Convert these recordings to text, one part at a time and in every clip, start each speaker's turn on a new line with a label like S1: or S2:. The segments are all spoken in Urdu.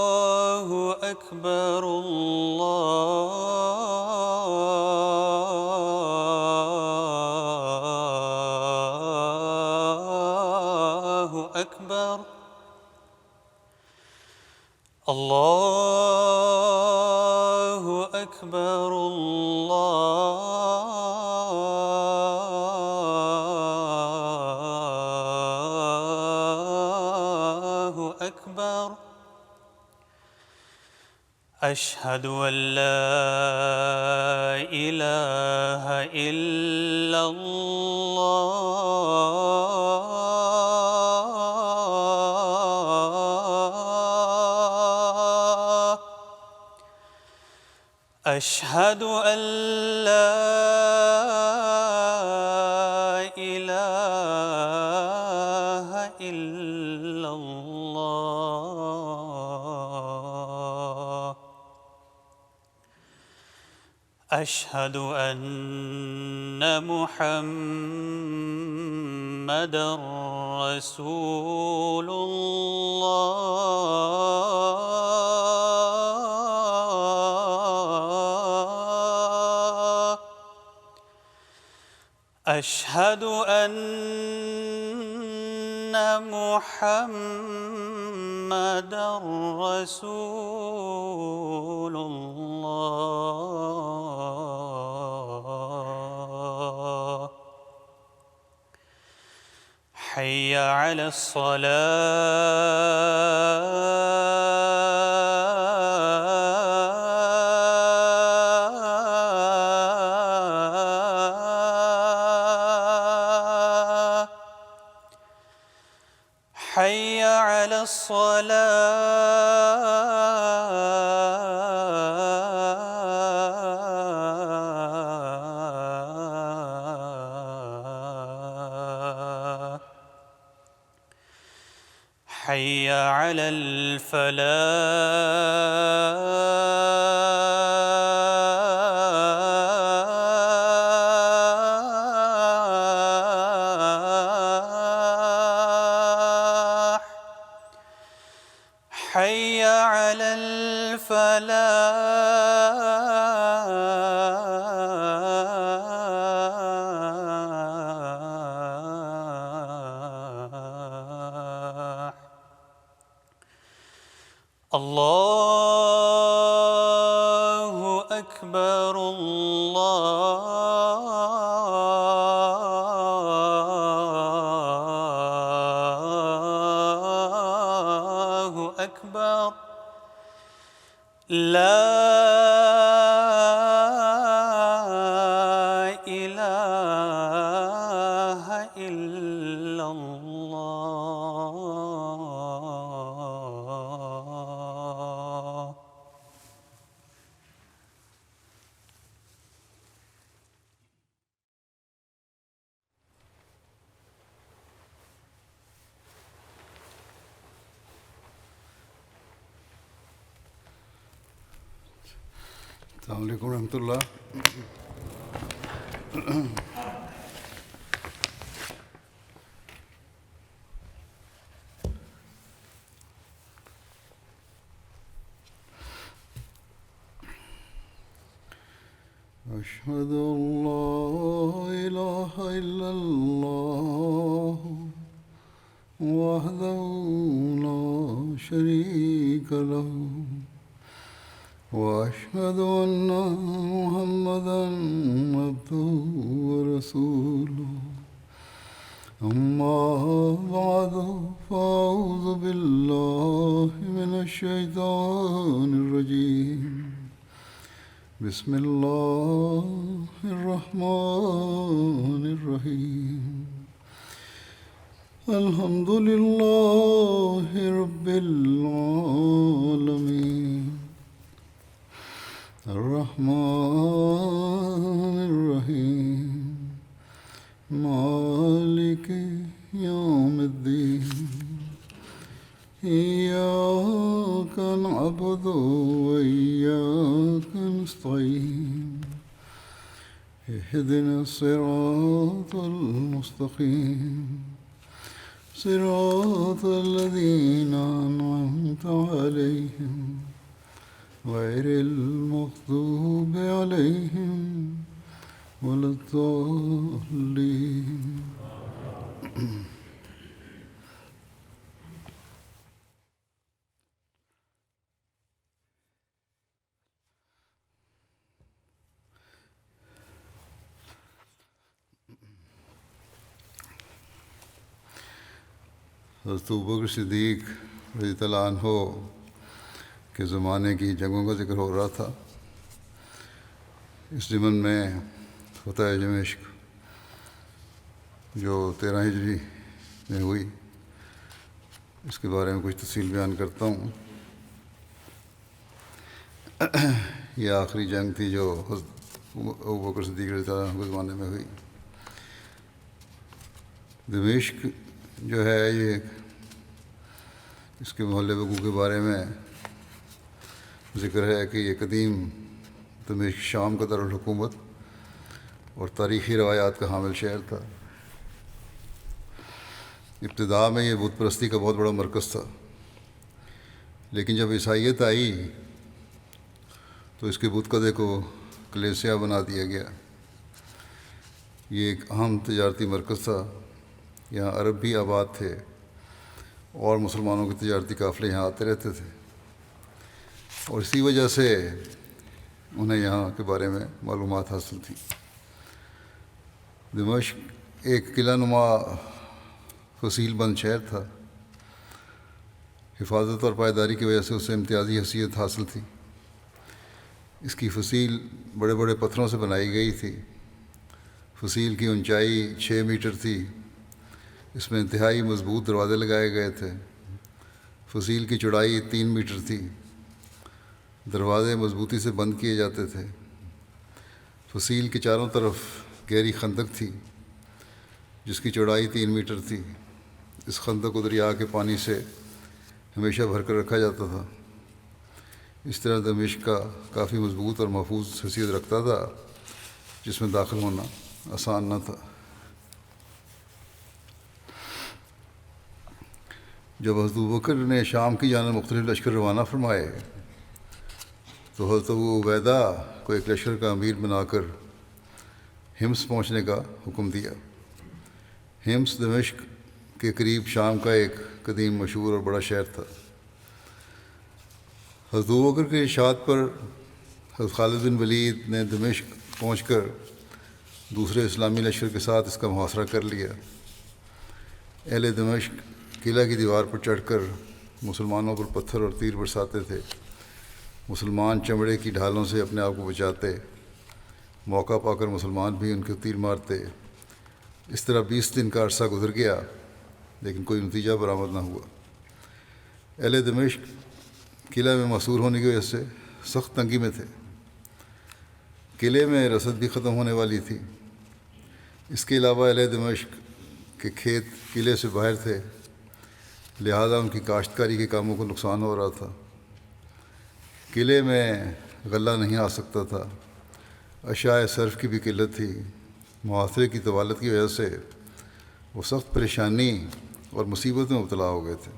S1: الله أكبر الله أكبر الله أكبر الله أكبر أشهد أن لا إله إلا الله أشهد أن لا إله إلا الله أشهد أن محمدًا رسول الله أشهد أن محمدًا رسول الله حي على الصلاة حي على الصلاة حي على الفلاح حي على الفلاح الله أكبر الله أكبر لا إله إلا الله
S2: السلام علیکم ورحمۃ اللہ. أشهد أن لا إله إلا الله وحده لا شريك له وأشهد أن محمدًا عبده ورسوله أما بعد فأعوذ بالله من الشيطان الرجيم بسم الله الرحمن الرحيم الحمد لله رب العالمين الرحمن الرحيم مالك يوم الدين إياك نعبد وإياك نستعين اهدنا الصراط المستقيم صراط الذين أنعمت عليهم غير المغضوب عليهم ولا الضالين. حضرت ابوبکر صدیق رضی اللہ عنہ کے زمانے کی جنگوں کا ذکر ہو رہا تھا. اس ضمن میں فتح دمشق جو 13 ہجری میں ہوئی، اس کے بارے میں کچھ تفصیل بیان کرتا ہوں. یہ آخری جنگ تھی جو ابوبکر صدیق رضی اللہ عنہ کے زمانے میں ہوئی. دمشق جو ہے یہ اس کے محلِ وقوع کے بارے میں ذکر ہے کہ یہ قدیم دمشق شام کا دارالحکومت اور تاریخی روایات کا حامل شہر تھا. ابتداء میں یہ بت پرستی کا بہت بڑا مرکز تھا، لیکن جب عیسائیت آئی تو اس کے بت قدے کو کلیسیا بنا دیا گیا. یہ ایک اہم تجارتی مرکز تھا. یہاں عرب بھی آباد تھے اور مسلمانوں کے تجارتی قافلے یہاں آتے رہتے تھے، اور اسی وجہ سے انہیں یہاں کے بارے میں معلومات حاصل تھی. دمشق ایک قلعہ نما فصیل بند شہر تھا. حفاظت اور پائیداری کی وجہ سے اسے امتیازی حیثیت حاصل تھی. اس کی فصیل بڑے بڑے پتھروں سے بنائی گئی تھی. فصیل کی اونچائی 6 میٹر تھی. اس میں انتہائی مضبوط دروازے لگائے گئے تھے. فصیل کی چوڑائی 3 میٹر تھی. دروازے مضبوطی سے بند کیے جاتے تھے. فصیل کے چاروں طرف گہری خندق تھی جس کی چوڑائی 3 میٹر تھی. اس خندق کو دریا کے پانی سے ہمیشہ بھر کر رکھا جاتا تھا. اس طرح دمشق کا کافی مضبوط اور محفوظ حیثیت رکھتا تھا، جس میں داخل ہونا آسان نہ تھا. جب حضرت ابوبکر نے شام کی جانب مختلف لشکر روانہ فرمائے تو حضرت ابو عبیدہ کو ایک لشکر کا امیر بنا کر حمص پہنچنے کا حکم دیا. حمص دمشق کے قریب شام کا ایک قدیم مشہور اور بڑا شہر تھا. حضرت ابوبکر کے ارشاد پر حضرت خالد بن ولید نے دمشق پہنچ کر دوسرے اسلامی لشکر کے ساتھ اس کا محاصرہ کر لیا. اہل دمشق قلعہ کی دیوار پر چڑھ کر مسلمانوں پر پتھر اور تیر برساتے تھے. مسلمان چمڑے کی ڈھالوں سے اپنے آپ کو بچاتے. موقع پا کر مسلمان بھی ان کو تیر مارتے. اس طرح 20 دن کا عرصہ گزر گیا لیکن کوئی نتیجہ برآمد نہ ہوا. اہل دمشق قلعہ میں محصور ہونے کی وجہ سے سخت تنگی میں تھے. قلعے میں رسد بھی ختم ہونے والی تھی. اس کے علاوہ اہل دمشق کے کھیت قلعے سے باہر تھے، لہذا ان کی کاشتکاری کے کاموں کو نقصان ہو رہا تھا. قلعے میں غلہ نہیں آ سکتا تھا. اشیاء صرف کی بھی قلت تھی. محاصرے کی طوالت کی وجہ سے وہ سخت پریشانی اور مصیبت میں مبتلا ہو گئے تھے.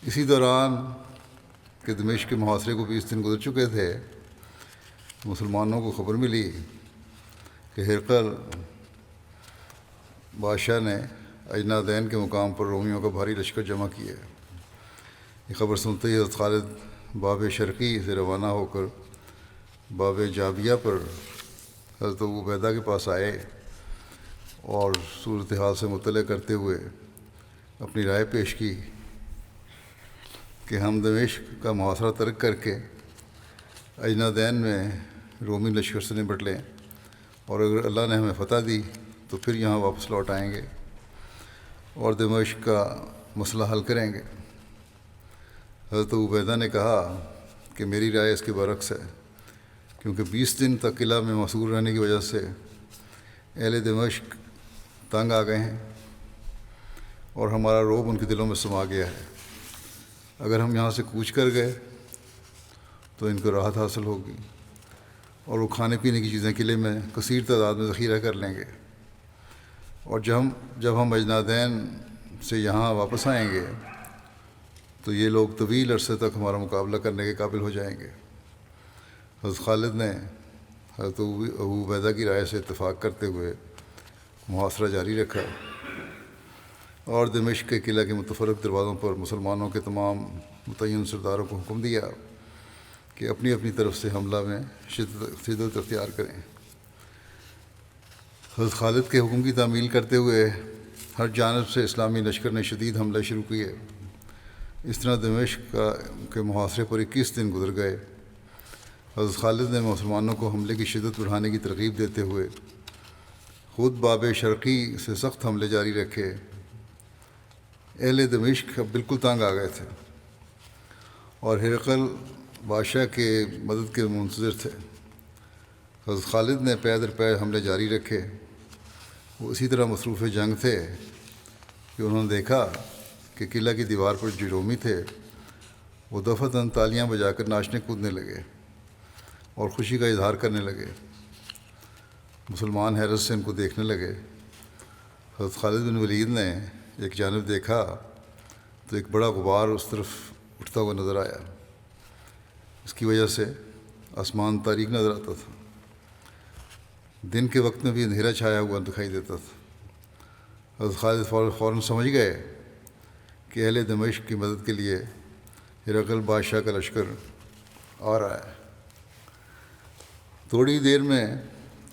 S2: اسی دوران کہ دمشق کے محاصرے کو 20 دن گزر چکے تھے، مسلمانوں کو خبر ملی کہ ہرقل بادشاہ نے اجنادین کے مقام پر رومیوں کا بھاری لشکر جمع کیا. یہ خبر سنتے ہی حضرت خالد باب شرقی سے روانہ ہو کر باب جابیہ پر حضرت ابو عبیدہ کے پاس آئے اور صورتحال سے مطلع کرتے ہوئے اپنی رائے پیش کی کہ ہم دمشق کا محاصرہ ترک کر کے اجنادین میں رومی لشکر سے نمٹ لیں، اور اگر اللہ نے ہمیں فتح دی تو پھر یہاں واپس لوٹ آئیں گے اور دمشق کا مسئلہ حل کریں گے. حضرت ابو عبیدہ نے کہا کہ میری رائے اس کے برعکس ہے، کیونکہ 20 دن تک قلعہ میں محصور رہنے کی وجہ سے اہل دمشق تنگ آ گئے ہیں اور ہمارا رعب ان کے دلوں میں سما گیا ہے. اگر ہم یہاں سے کوچ کر گئے تو ان کو راحت حاصل ہوگی، اور وہ کھانے پینے کی چیزیں قلعے میں کثیر تعداد میں ذخیرہ کر لیں گے، اور جب ہم اجنادین سے یہاں واپس آئیں گے تو یہ لوگ طویل عرصے تک ہمارا مقابلہ کرنے کے قابل ہو جائیں گے۔ حضرت خالد نے حضرت ابو عبیدہ کی رائے سے اتفاق کرتے ہوئے محاصرہ جاری رکھا اور دمشق کے قلعہ کے متفرق دروازوں پر مسلمانوں کے تمام متعین سرداروں کو حکم دیا کہ اپنی اپنی طرف سے حملہ میں شدت اختیار کریں۔ حضرت خالد کے حکم کی تعمیل کرتے ہوئے ہر جانب سے اسلامی لشکر نے شدید حملے شروع کیے۔ اس طرح دمشق کے محاصرے پر 21 دن گزر گئے۔ حضرت خالد نے مسلمانوں کو حملے کی شدت بڑھانے کی ترغیب دیتے ہوئے خود باب شرقی سے سخت حملے جاری رکھے۔ اہل دمشق اب بالکل تنگ آ گئے تھے اور ہرقل بادشاہ کے مدد کے منتظر تھے۔ حضرت خالد نے پے در پے حملے جاری رکھے۔ وہ اسی طرح مصروف جنگ تھے کہ انہوں نے دیکھا کہ قلعہ کی دیوار پر جو رومی تھے وہ دفعتاً تالیاں بجا کر ناچنے کودنے لگے اور خوشی کا اظہار کرنے لگے۔ مسلمان حیرت سے ان کو دیکھنے لگے۔ حضرت خالد بن ولید نے ایک جانب دیکھا تو ایک بڑا غبار اس طرف اٹھتا ہوا نظر آیا۔ اس کی وجہ سے آسمان تاریک نظر آتا تھا، دن کے وقت میں بھی اندھیرا چھایا ہوا دکھائی دیتا تھا۔ حضرت خالد فوراً سمجھ گئے کہ اہل دمشق کی مدد کے لیے ہرقل بادشاہ کا لشکر آ رہا ہے۔ تھوڑی دیر میں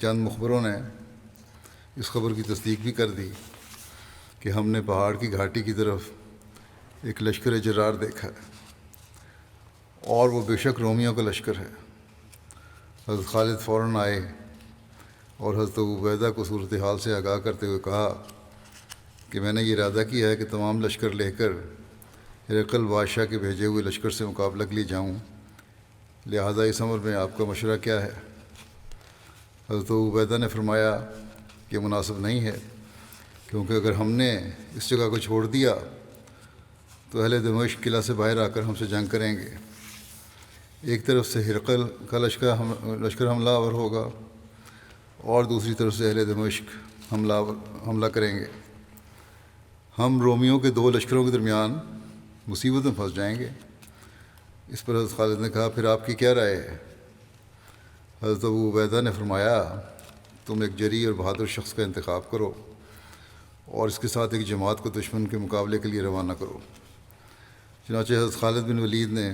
S2: چند مخبروں نے اس خبر کی تصدیق بھی کر دی کہ ہم نے پہاڑ کی گھاٹی کی طرف ایک لشکر جرار دیکھا ہے اور وہ بے شک رومیوں کا لشکر ہے۔ حضرت خالد فوراً آئے اور حضرت ابو عبیدہ کو صورتحال سے آگاہ کرتے ہوئے کہا کہ میں نے یہ ارادہ کیا ہے کہ تمام لشکر لے کر ہرقل بادشاہ کے بھیجے ہوئے لشکر سے مقابلہ کے لیے جاؤں، لہٰذا اس امر میں آپ کا مشورہ کیا ہے؟ حضرت ابو عبیدہ نے فرمایا کہ مناسب نہیں ہے، کیونکہ اگر ہم نے اس جگہ کو چھوڑ دیا تو اہل دمشق قلعہ سے باہر آ کر ہم سے جنگ کریں گے۔ ایک طرف سے ہرقل کا لشکر حملہ آور ہوگا اور دوسری طرف سے اہل دمشق حملہ کریں گے۔ ہم رومیوں کے دو لشکروں کے درمیان مصیبت میں پھنس جائیں گے۔ اس پر حضرت خالد نے کہا پھر آپ کی کیا رائے ہے؟ حضرت ابو عبیدہ نے فرمایا تم ایک جری اور بہادر شخص کا انتخاب کرو اور اس کے ساتھ ایک جماعت کو دشمن کے مقابلے کے لیے روانہ کرو۔ چنانچہ حضرت خالد بن ولید نے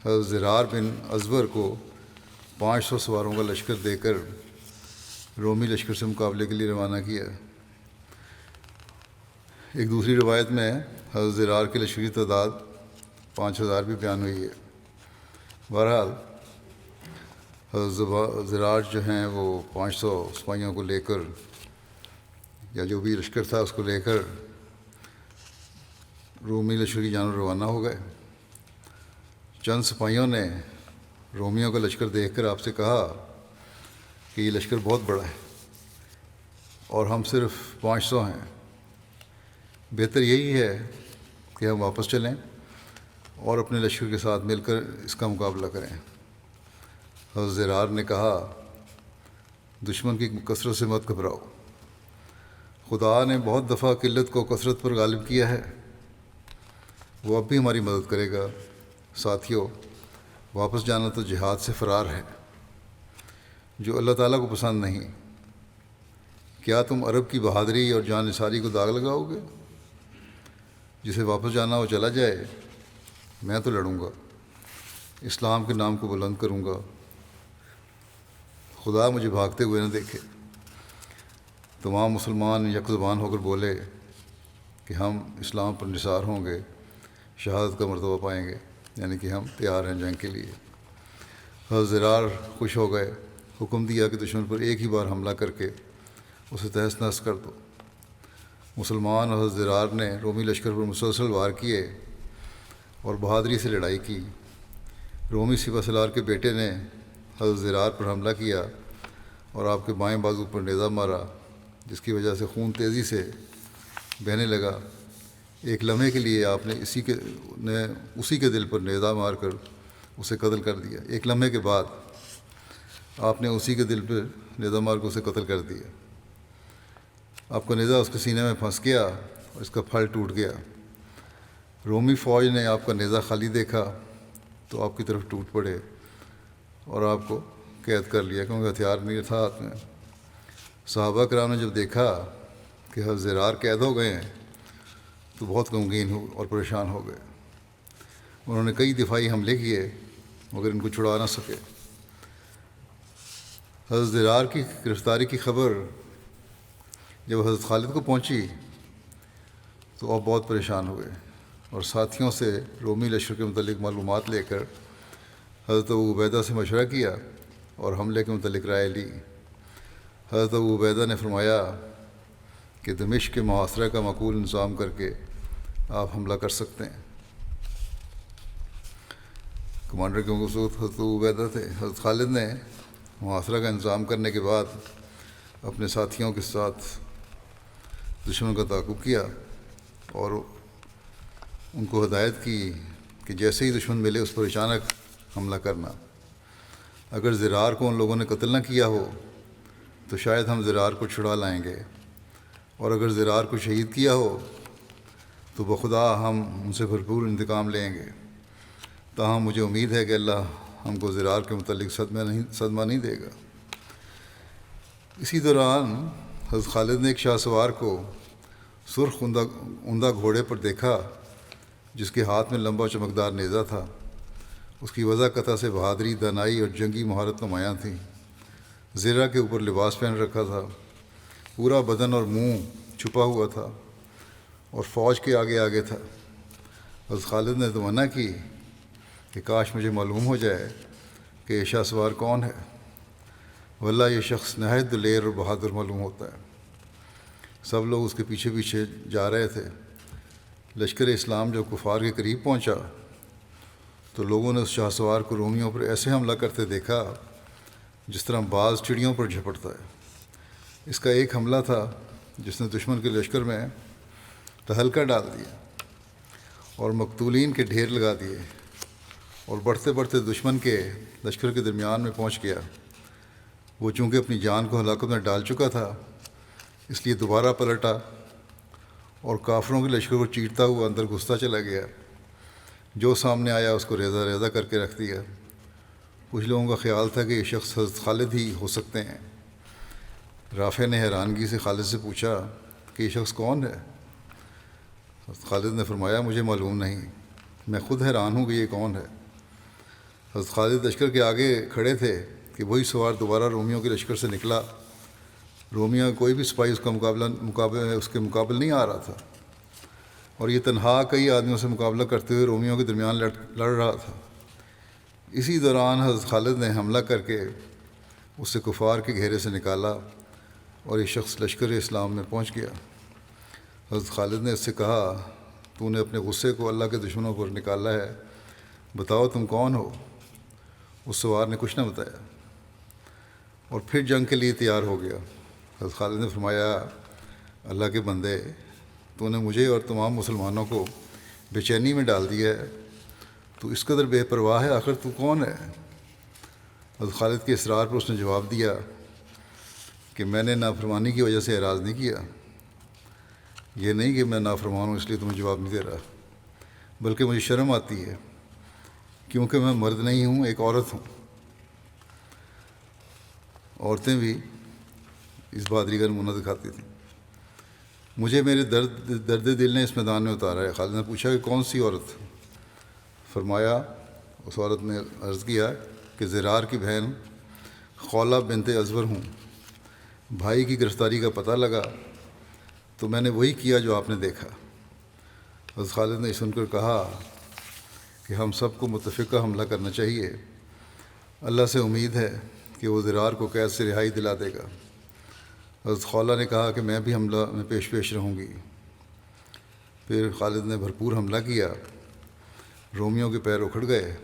S2: حضرت زرار بن ازور کو 500 سواروں کا لشکر دے کر رومی لشکر سے مقابلے کے لیے روانہ کیا۔ ایک دوسری روایت میں حضرت زرار کے لشکر کی تعداد 5000 بھی بیان ہوئی ہے۔ بہرحال حضرت زرار جو ہیں وہ 500 سپاہیوں کو لے کر یا جو بھی لشکر تھا اس کو لے کر رومی لشکر کی جانب روانہ ہو گئے۔ چند سپاہیوں نے رومیوں کا لشکر دیکھ کر آپ سے کہا کہ یہ لشکر بہت بڑا ہے اور ہم صرف 500 ہیں، بہتر یہی ہے کہ ہم واپس چلیں اور اپنے لشکر کے ساتھ مل کر اس کا مقابلہ کریں۔ حضرت زرار نے کہا دشمن کی کثرت سے مت گھبراؤ، خدا نے بہت دفعہ قلت کو کثرت پر غالب کیا ہے، وہ اب بھی ہماری مدد کرے گا۔ ساتھیو، واپس جانا تو جہاد سے فرار ہے جو اللہ تعالیٰ کو پسند نہیں۔ کیا تم عرب کی بہادری اور جان نثاری کو داغ لگاؤ گے؟ جسے واپس جانا ہو چلا جائے، میں تو لڑوں گا، اسلام کے نام کو بلند کروں گا، خدا مجھے بھاگتے ہوئے نہ دیکھے۔ تمام مسلمان یک زبان ہو کر بولے کہ ہم اسلام پر نثار ہوں گے، شہادت کا مرتبہ پائیں گے، یعنی کہ ہم تیار ہیں جنگ کے لیے۔ حضرت زرار خوش ہو گئے، حکم دیا کہ دشمن پر ایک ہی بار حملہ کر کے اسے تہس نہس کر دو۔ مسلمان اور حضرت زرار نے رومی لشکر پر مسلسل وار کیے اور بہادری سے لڑائی کی۔ رومی سپہ سالار کے بیٹے نے حضرت زرار پر حملہ کیا اور آپ کے بائیں بازو پر نیزہ مارا، جس کی وجہ سے خون تیزی سے بہنے لگا۔ ایک لمحے کے لیے آپ نے اسی کے دل پر نیزہ مار کر اسے قتل کر دیا۔ ایک لمحے کے بعد آپ نے اسی کے دل پہ نیزہ مار کے اسے قتل کر دیا۔ آپ کا نیزہ اس کے سینے میں پھنس گیا اور اس کا پھل ٹوٹ گیا۔ رومی فوج نے آپ کا نیزہ خالی دیکھا تو آپ کی طرف ٹوٹ پڑے اور آپ کو قید کر لیا، کیونکہ ہتھیار نہیں تھا ہاتھ میں۔ صحابہ کرام نے جب دیکھا کہ حضرت زرار قید ہو گئے ہیں تو بہت غمگین ہو اور پریشان ہو گئے۔ انہوں نے کئی دفاعی حملے کیے مگر ان کو چھڑا نہ سکے۔ حضرت زرار کی گرفتاری کی خبر جب حضرت خالد کو پہنچی تو آپ بہت پریشان ہوئے اور ساتھیوں سے رومی لشکر کے متعلق معلومات لے کر حضرت ابو عبیدہ سے مشورہ کیا اور حملے کے متعلق رائے لی۔ حضرت ابو عبیدہ نے فرمایا کہ دمشق کے محاصرہ کا معقول انتظام کر کے آپ حملہ کر سکتے ہیں۔ کمانڈر کے حضرت ابو عبیدہ تھے۔ حضرت خالد نے محاصرہ کا انتظام کرنے کے بعد اپنے ساتھیوں کے ساتھ دشمن کا تعاقب کیا اور ان کو ہدایت کی کہ جیسے ہی دشمن ملے اس پر اچانک حملہ کرنا۔ اگر زرار کو ان لوگوں نے قتل نہ کیا ہو تو شاید ہم زرار کو چھڑا لائیں گے، اور اگر زرار کو شہید کیا ہو تو بخدا ہم ان سے بھرپور انتقام لیں گے۔ تاہم مجھے امید ہے کہ اللہ ہم کو زرار کے متعلق صدمہ نہیں دے گا۔ اسی دوران حضرت خالد نے ایک شاہ سوار کو سرخ عمدہ گھوڑے پر دیکھا جس کے ہاتھ میں لمبا چمکدار نیزہ تھا۔ اس کی وضع قطع سے بہادری، دانائی اور جنگی مہارت نمایاں تھی۔ زرہ کے اوپر لباس پہن رکھا تھا، پورا بدن اور منہ چھپا ہوا تھا اور فوج کے آگے آگے تھا۔ حضرت خالد نے تمنا کی کہ کاش مجھے معلوم ہو جائے کہ یہ شاہ سوار کون ہے، واللہ یہ شخص نہایت دلیر اور بہادر معلوم ہوتا ہے۔ سب لوگ اس کے پیچھے پیچھے جا رہے تھے۔ لشکر اسلام جب کفار کے قریب پہنچا تو لوگوں نے اس شاہ سوار کو رومیوں پر ایسے حملہ کرتے دیکھا جس طرح باز چڑیوں پر جھپٹتا ہے۔ اس کا ایک حملہ تھا جس نے دشمن کے لشکر میں تہلکہ ڈال دیا اور مقتولین کے ڈھیر لگا دیے، اور بڑھتے بڑھتے دشمن کے لشکر کے درمیان میں پہنچ گیا۔ وہ چونکہ اپنی جان کو ہلاکت میں ڈال چکا تھا اس لیے دوبارہ پلٹا اور کافروں کے لشکر کو چیرتا ہوا اندر گھستا چلا گیا۔ جو سامنے آیا اس کو ریزہ ریزہ کر کے رکھ دیا۔ کچھ لوگوں کا خیال تھا کہ یہ شخص حضرت خالد ہی ہو سکتے ہیں۔ رافع نے حیرانگی سے خالد سے پوچھا کہ یہ شخص کون ہے؟ حضرت خالد نے فرمایا مجھے معلوم نہیں، میں خود حیران ہوں کہ یہ کون ہے۔ حضرت خالد لشکر کے آگے کھڑے تھے کہ وہی سوار دوبارہ رومیوں کے لشکر سے نکلا۔ رومیوں کا کوئی بھی سپاہی اس کے مقابل نہیں آ رہا تھا، اور یہ تنہا کئی آدمیوں سے مقابلہ کرتے ہوئے رومیوں کے درمیان لڑ رہا تھا۔ اسی دوران حضرت خالد نے حملہ کر کے اسے کفار کے گھیرے سے نکالا اور یہ شخص لشکر اسلام میں پہنچ گیا۔ حضرت خالد نے اس سے کہا تو نے اپنے غصے کو اللہ کے دشمنوں پر نکالا ہے، بتاؤ تم کون ہو؟ اس سوار نے کچھ نہ بتایا اور پھر جنگ کے لیے تیار ہو گیا۔ حضرت خالد نے فرمایا اللہ کے بندے، تو نے مجھے اور تمام مسلمانوں کو بے چینی میں ڈال دیا ہے، تو اس قدر بے پرواہ ہے، آخر تو کون ہے؟ حضرت خالد کے اصرار پر اس نے جواب دیا کہ میں نے نافرمانی کی وجہ سے اعراض نہیں کیا، یہ نہیں کہ میں نافرمان ہوں اس لیے تمہیں جواب نہیں دے رہا، بلکہ مجھے شرم آتی ہے کیونکہ میں مرد نہیں ہوں، ایک عورت ہوں۔ عورتیں بھی اس بہادری کا نمونہ دکھاتی تھیں۔ مجھے میرے درد دل نے اس میدان میں اتارا ہے۔ خالد نے پوچھا کہ کون سی عورت؟ فرمایا اس عورت نے عرض کیا کہ زرار کی بہن خولہ بنت ازور ہوں۔ بھائی کی گرفتاری کا پتہ لگا تو میں نے وہی کیا جو آپ نے دیکھا۔ حضرت خالد نے سن کر کہا کہ ہم سب کو متفقہ حملہ کرنا چاہیے، اللہ سے امید ہے کہ وہ زرار کو قید سے رہائی دلا دے گا۔ حضرت خولہ نے کہا کہ میں بھی حملہ میں پیش رہوں گی۔ پھر خالد نے بھرپور حملہ کیا، رومیوں کے پیر اکھڑ گئے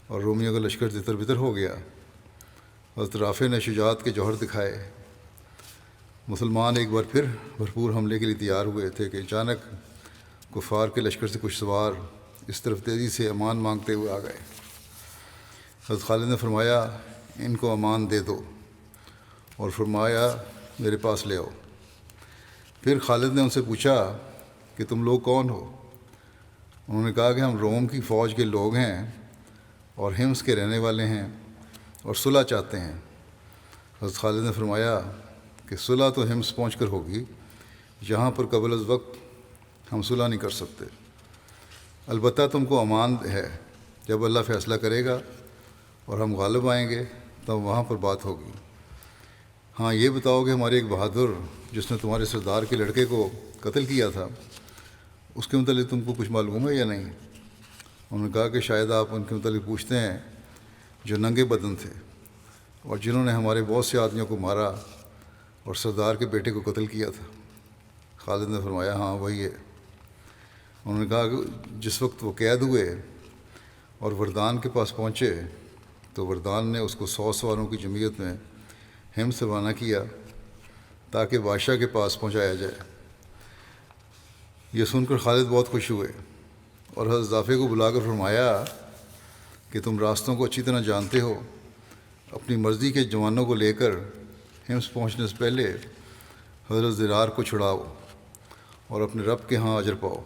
S2: اور رومیوں کا لشکر تتر بتر ہو گیا۔ حضرت رافع نے شجاعت کے جوہر دکھائے۔ مسلمان ایک بار پھر بھرپور حملے کے لیے تیار ہوئے تھے کہ اچانک کفار کے لشکر سے کچھ سوار اس طرف تیزی سے امان مانگتے ہوئے آ گئے۔ حضرت خالد نے فرمایا ان کو امان دے دو، اور فرمایا میرے پاس لے آؤ۔ پھر خالد نے ان سے پوچھا کہ تم لوگ کون ہو؟ انہوں نے کہا کہ ہم روم کی فوج کے لوگ ہیں اور حمص کے رہنے والے ہیں اور صلح چاہتے ہیں۔ حضرت خالد نے فرمایا کہ صلح تو حمص پہنچ کر ہوگی، یہاں پر قبل از وقت ہم صلح نہیں کر سکتے۔ البتہ تم کو امان ہے، جب اللہ فیصلہ کرے گا اور ہم غالب آئیں گے تب وہاں پر بات ہوگی۔ ہاں یہ بتاؤ کہ ہمارے ایک بہادر جس نے تمہارے سردار کے لڑکے کو قتل کیا تھا، اس کے متعلق تم کو کچھ معلوم ہے یا نہیں؟ انہوں نے کہا کہ شاید آپ ان کے متعلق پوچھتے ہیں جو ننگے بدن تھے اور جنہوں نے ہمارے بہت سے آدمیوں کو مارا اور سردار کے بیٹے کو قتل کیا تھا۔ خالد نے فرمایا ہاں وہی ہے۔ انہوں نے کہا کہ جس وقت وہ قید ہوئے اور وردان کے پاس پہنچے تو وردان نے اس کو 100 سواروں کی جمعیت میں حمص سے روانہ کیا تاکہ بادشاہ کے پاس پہنچایا جائے۔ یہ سن کر خالد بہت خوش ہوئے اور حضرت ضافع کو بلا کر فرمایا کہ تم راستوں کو اچھی طرح جانتے ہو، اپنی مرضی کے جوانوں کو لے کر حمص پہنچنے سے پہلے حضرت زرار کو چھڑاؤ اور اپنے رب کے ہاں اجر پاؤ۔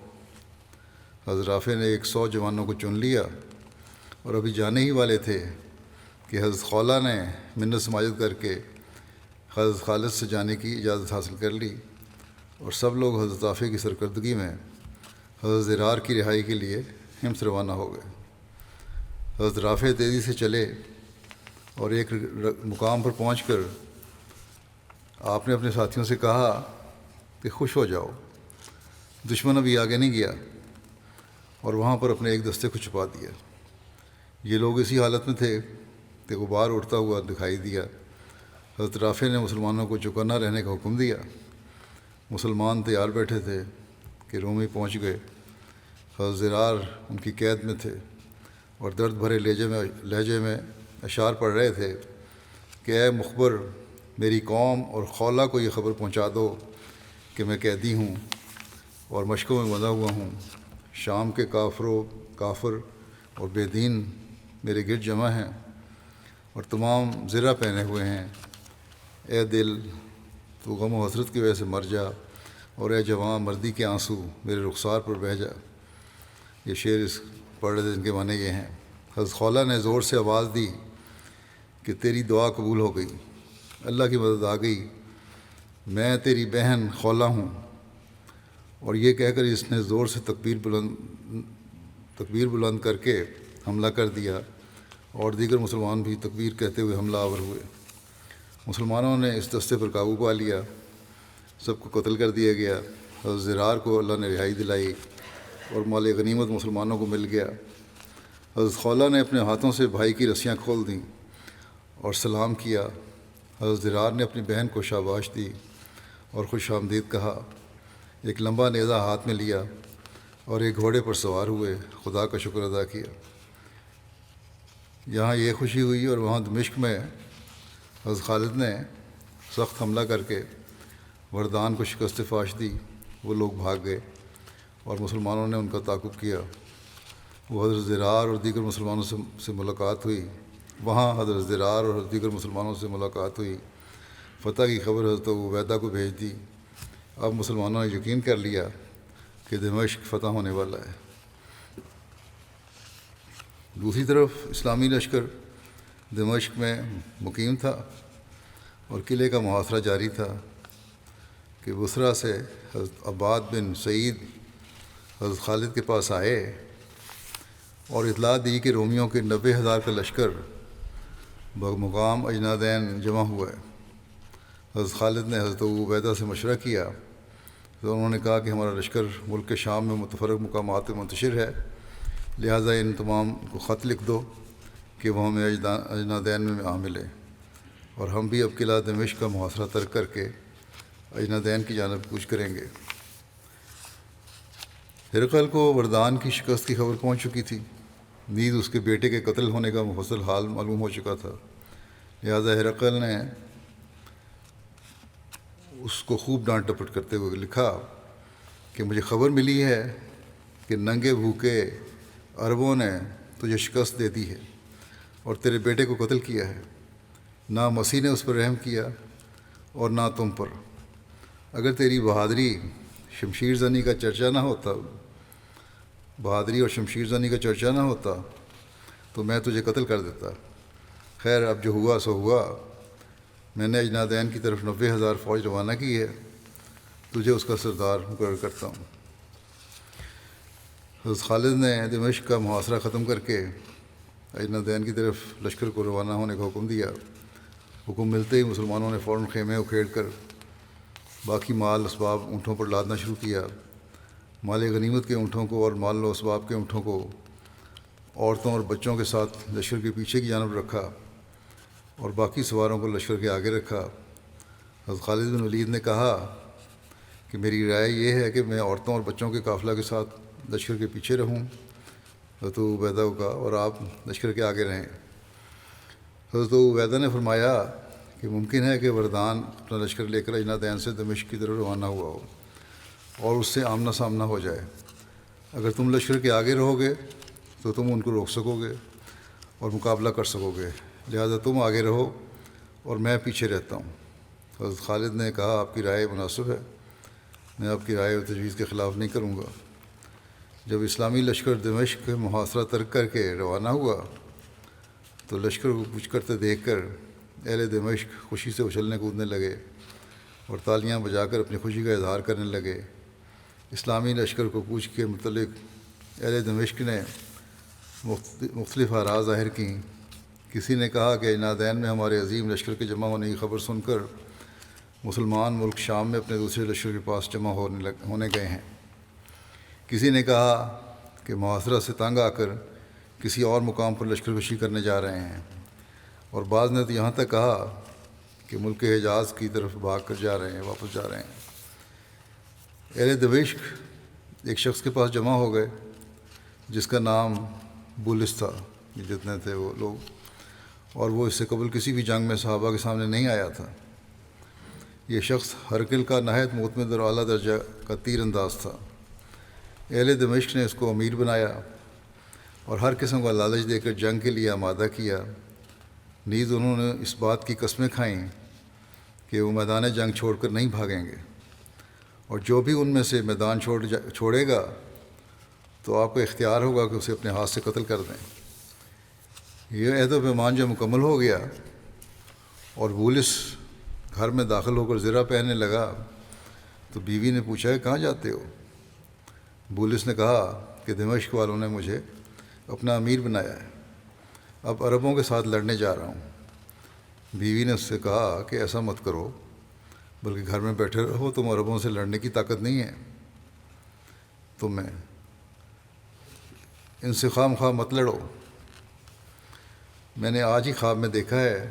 S2: حضرت رافع نے 100 جوانوں کو چن لیا اور ابھی جانے ہی والے تھے کہ حضرت خولہ نے منت سماجت کر کے حضرت خالد سے جانے کی اجازت حاصل کر لی، اور سب لوگ حضرت رافع کی سرکردگی میں حضرت زرار کی رہائی کے لیے حمص روانہ ہو گئے۔ حضرت رافع تیزی سے چلے اور ایک مقام پر پہنچ کر آپ نے اپنے ساتھیوں سے کہا کہ خوش ہو جاؤ، دشمن ابھی آگے نہیں گیا، اور وہاں پر اپنے ایک دستے کو چھپا دیا۔ یہ لوگ اسی حالت میں تھے کہ غبار اڑتا ہوا دکھائی دیا۔ حضرت رافع نے مسلمانوں کو چوکنا رہنے کا حکم دیا۔ مسلمان تیار بیٹھے تھے کہ رومی پہنچ گئے۔ حضرت زرار ان کی قید میں تھے اور درد بھرے لہجے میں اشعار پڑھ رہے تھے کہ اے مخبر، میری قوم اور خولہ کو یہ خبر پہنچا دو کہ میں قیدی ہوں اور مشقوں میں بندھا ہوا ہوں۔ شام کے کافر اور بے دین میرے گرد جمع ہیں اور تمام زرہ پہنے ہوئے ہیں۔ اے دل، تو غم و حسرت کی وجہ سے مر جا، اور اے جوان، مردی کے آنسو میرے رخسار پر بہہ جا۔ یہ شعر پڑھ رہے تھے، جن کے معنی یہ ہیں۔ حضرت خولہ نے زور سے آواز دی کہ تیری دعا قبول ہو گئی، اللہ کی مدد آ گئی، میں تیری بہن خولہ ہوں۔ اور یہ کہہ کر اس نے زور سے تکبیر بلند کر کے حملہ کر دیا، اور دیگر مسلمان بھی تکبیر کہتے ہوئے حملہ آور ہوئے۔ مسلمانوں نے اس دستے پر قابو پا لیا، سب کو قتل کر دیا گیا۔ حضرت زرار کو اللہ نے رہائی دلائی اور مال غنیمت مسلمانوں کو مل گیا۔ حضرت خولہ نے اپنے ہاتھوں سے بھائی کی رسیاں کھول دیں اور سلام کیا۔ حضرت زرار نے اپنی بہن کو شاباش دی اور خوش آمدید کہا، ایک لمبا نیزہ ہاتھ میں لیا اور ایک گھوڑے پر سوار ہوئے، خدا کا شکر ادا کیا۔ یہاں یہ خوشی ہوئی اور وہاں دمشق میں حضرت خالد نے سخت حملہ کر کے وردان کو شکست فاش دی۔ وہ لوگ بھاگ گئے اور مسلمانوں نے ان کا تعاقب کیا۔ وہ حضرت زرار اور دیگر مسلمانوں سے ملاقات ہوئی وہاں حضرت زرار اور دیگر مسلمانوں سے ملاقات ہوئی۔ فتح کی خبر حضرت عبیدہ کو بھیج دی۔ اب مسلمانوں نے یقین کر لیا کہ دمشق فتح ہونے والا ہے۔ دوسری طرف اسلامی لشکر دمشق میں مقیم تھا اور قلعے کا محاصرہ جاری تھا کہ بصرہ سے حضرت عباد بن سعید حضرت خالد کے پاس آئے اور اطلاع دی کہ رومیوں کے 90,000 کا لشکر بمقام اجنادین جمع ہوا ہے۔ حضرت خالد نے حضرت عبیدہ سے مشورہ کیا تو انہوں نے کہا کہ ہمارا لشکر ملک کے شام میں متفرق مقامات پہ منتشر ہے، لہٰذا ان تمام کو خط لکھ دو کہ وہ ہمیں اجنادین میں آ ملے، اور ہم بھی اب قلعہ دمشق کا محاصرہ ترک کر کے اجنادین کی جانب کوچ کریں گے۔ ہرقل کو وردان کی شکست کی خبر پہنچ چکی تھی، نیز اس کے بیٹے کے قتل ہونے کا مفصل حال معلوم ہو چکا تھا، لہٰذا ہرقل نے اس کو خوب ڈانٹ ڈپٹ کرتے ہوئے لکھا کہ مجھے خبر ملی ہے کہ ننگے بھوکے عربوں نے تجھے شکست دے دی ہے اور تیرے بیٹے کو قتل کیا ہے۔ نہ مسیح نے اس پر رحم کیا اور نہ تم پر۔ اگر تیری بہادری شمشیر زنی کا چرچا نہ ہوتا، بہادری اور شمشیر زنی کا چرچا نہ ہوتا تو میں تجھے قتل کر دیتا۔ خیر، اب جو ہوا سو ہوا، میں نے اجنادین کی طرف 90,000 فوج روانہ کی ہے، تجھے اس کا سردار مقرر کرتا ہوں۔ حضرت خالد نے دمشق کا محاصرہ ختم کر کے اجنادین کی طرف لشکر کو روانہ ہونے کا حکم دیا۔ حکم ملتے ہی مسلمانوں نے فوراً خیمے اکھیڑ کر باقی مال اسباب اونٹوں پر لادنا شروع کیا۔ مال غنیمت کے اونٹوں کو اور مال و اسباب کے اونٹوں کو عورتوں اور بچوں کے ساتھ لشکر کے پیچھے کی جانب رکھا اور باقی سواروں کو لشکر کے آگے رکھا۔ حضرت خالد بن ولید نے کہا کہ میری رائے یہ ہے کہ میں عورتوں اور بچوں کے قافلہ کے ساتھ لشکر کے پیچھے رہوں۔ حضرت عبیدہ کو کہا اور آپ لشکر کے آگے رہیں۔ حضرت عبیدہ نے فرمایا کہ ممکن ہے کہ وردان اپنا لشکر لے کر اجنادین سے دمشق کی طرف روانہ ہوا ہو اور اس سے آمنا سامنا ہو جائے۔ اگر تم لشکر کے آگے رہو گے تو تم ان کو روک سکو گے اور مقابلہ کر سکو گے، لہذا تم آگے رہو اور میں پیچھے رہتا ہوں۔ حضرت خالد نے کہا آپ کی رائے مناسب ہے، میں آپ کی رائے و تجویز کے خلاف نہیں کروں گا۔ جب اسلامی لشکر دمشق محاصرہ ترک کر کے روانہ ہوا تو لشکر کو کوچ کرتے دیکھ کر اہل دمشق خوشی سے اچھلنے کودنے لگے اور تالیاں بجا کر اپنی خوشی کا اظہار کرنے لگے۔ اسلامی لشکر کو کوچ کے متعلق اہل دمشق نے مختلف آراء ظاہر کیں۔ کسی نے کہا کہ اجنادین میں ہمارے عظیم لشکر کے جمع ہونے کی خبر سن کر مسلمان ملک شام میں اپنے دوسرے لشکر کے پاس جمع ہونے گئے ہیں۔ کسی نے کہا کہ محاصرہ سے تنگ آ کر کسی اور مقام پر لشکر کشی کرنے جا رہے ہیں، اور بعض نے تو یہاں تک کہا کہ ملک حجاز کی طرف بھاگ کر جا رہے ہیں، واپس جا رہے ہیں۔ اہل دمشق ایک شخص کے پاس جمع ہو گئے جس کا نام بولس تھا، جتنے تھے وہ لوگ، اور وہ اس سے قبل کسی بھی جنگ میں صحابہ کے سامنے نہیں آیا تھا۔ یہ شخص ہرقل کا نہایت معتمد اور اعلیٰ درجہ کا تیر انداز تھا۔ اہل دمشق نے اس کو امیر بنایا اور ہر قسم کا لالچ دے کر جنگ کے لیے آمادہ کیا۔ نیز انہوں نے اس بات کی قسمیں کھائیں کہ وہ میدان جنگ چھوڑ کر نہیں بھاگیں گے، اور جو بھی ان میں سے میدان چھوڑے گا تو آپ کو اختیار ہوگا کہ اسے اپنے ہاتھ سے قتل کر دیں۔ یہ عہد و پیمان جب مکمل ہو گیا اور بولس گھر میں داخل ہو کر زرہ پہننے لگا تو بیوی نے پوچھا کہ کہاں جاتے ہو؟ بولس نے کہا کہ دمشق والوں نے مجھے اپنا امیر بنایا ہے، اب عربوں کے ساتھ لڑنے جا رہا ہوں۔ بیوی نے اس سے کہا کہ ایسا مت کرو، بلکہ گھر میں بیٹھے رہو، تم عربوں سے لڑنے کی طاقت نہیں ہے تمہیں، ان سے خواہ مخواہ مت لڑو۔ میں نے آج ہی خواب میں دیکھا ہے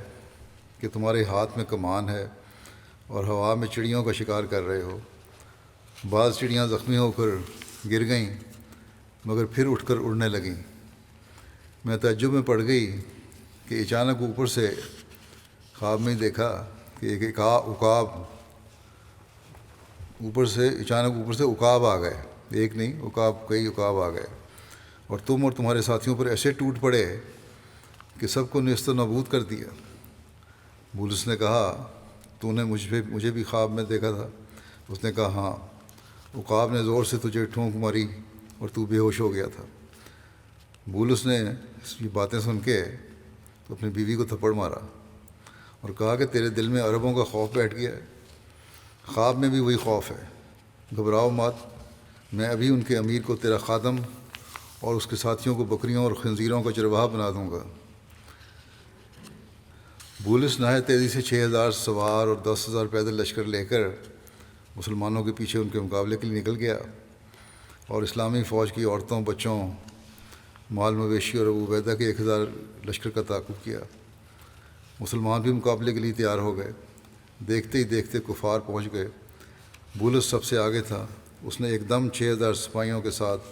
S2: کہ تمہارے ہاتھ میں کمان ہے اور ہوا میں چڑیوں کا شکار کر رہے ہو۔ بعض چڑیاں زخمی ہو کر گر گئیں مگر پھر اٹھ کر اڑنے لگیں۔ میں تعجب میں پڑ گئی کہ اچانک اوپر سے خواب میں دیکھا کہ ایک عقاب اوپر سے عقاب آ گئے، ایک نہیں کئی عقاب آ گئے، اور تم اور تمہارے ساتھیوں پر ایسے ٹوٹ پڑے کہ سب کو نیست و نابود کر دیا۔ بولس نے کہا تو نے مجھے بھی خواب میں دیکھا تھا؟ اس نے کہا ہاں، عقاب نے زور سے تجھے ٹھونک ماری اور تو بے ہوش ہو گیا تھا۔ بولس نے اس کی باتیں سن کے اپنی بیوی کو تھپڑ مارا اور کہا کہ تیرے دل میں عربوں کا خوف بیٹھ گیا ہے، خواب میں بھی وہی خوف ہے، گھبراؤ مت، میں ابھی ان کے امیر کو تیرا خادم اور اس کے ساتھیوں کو بکریوں اور خنزیروں کا چرواہا بنا دوں گا۔ بولس نہایت تیزی سے 6,000 سوار اور 10,000 پیدل لشکر لے کر مسلمانوں کے پیچھے ان کے مقابلے کے لیے نکل گیا اور اسلامی فوج کی عورتوں، بچوں، مال مویشی اور ابو عبیدہ کے 1,000 لشکر کا تعاقب کیا۔ مسلمان بھی مقابلے کے لیے تیار ہو گئے۔ دیکھتے ہی دیکھتے کفار پہنچ گئے۔ بولس سب سے آگے تھا، اس نے ایک دم 6,000 سپاہیوں کے ساتھ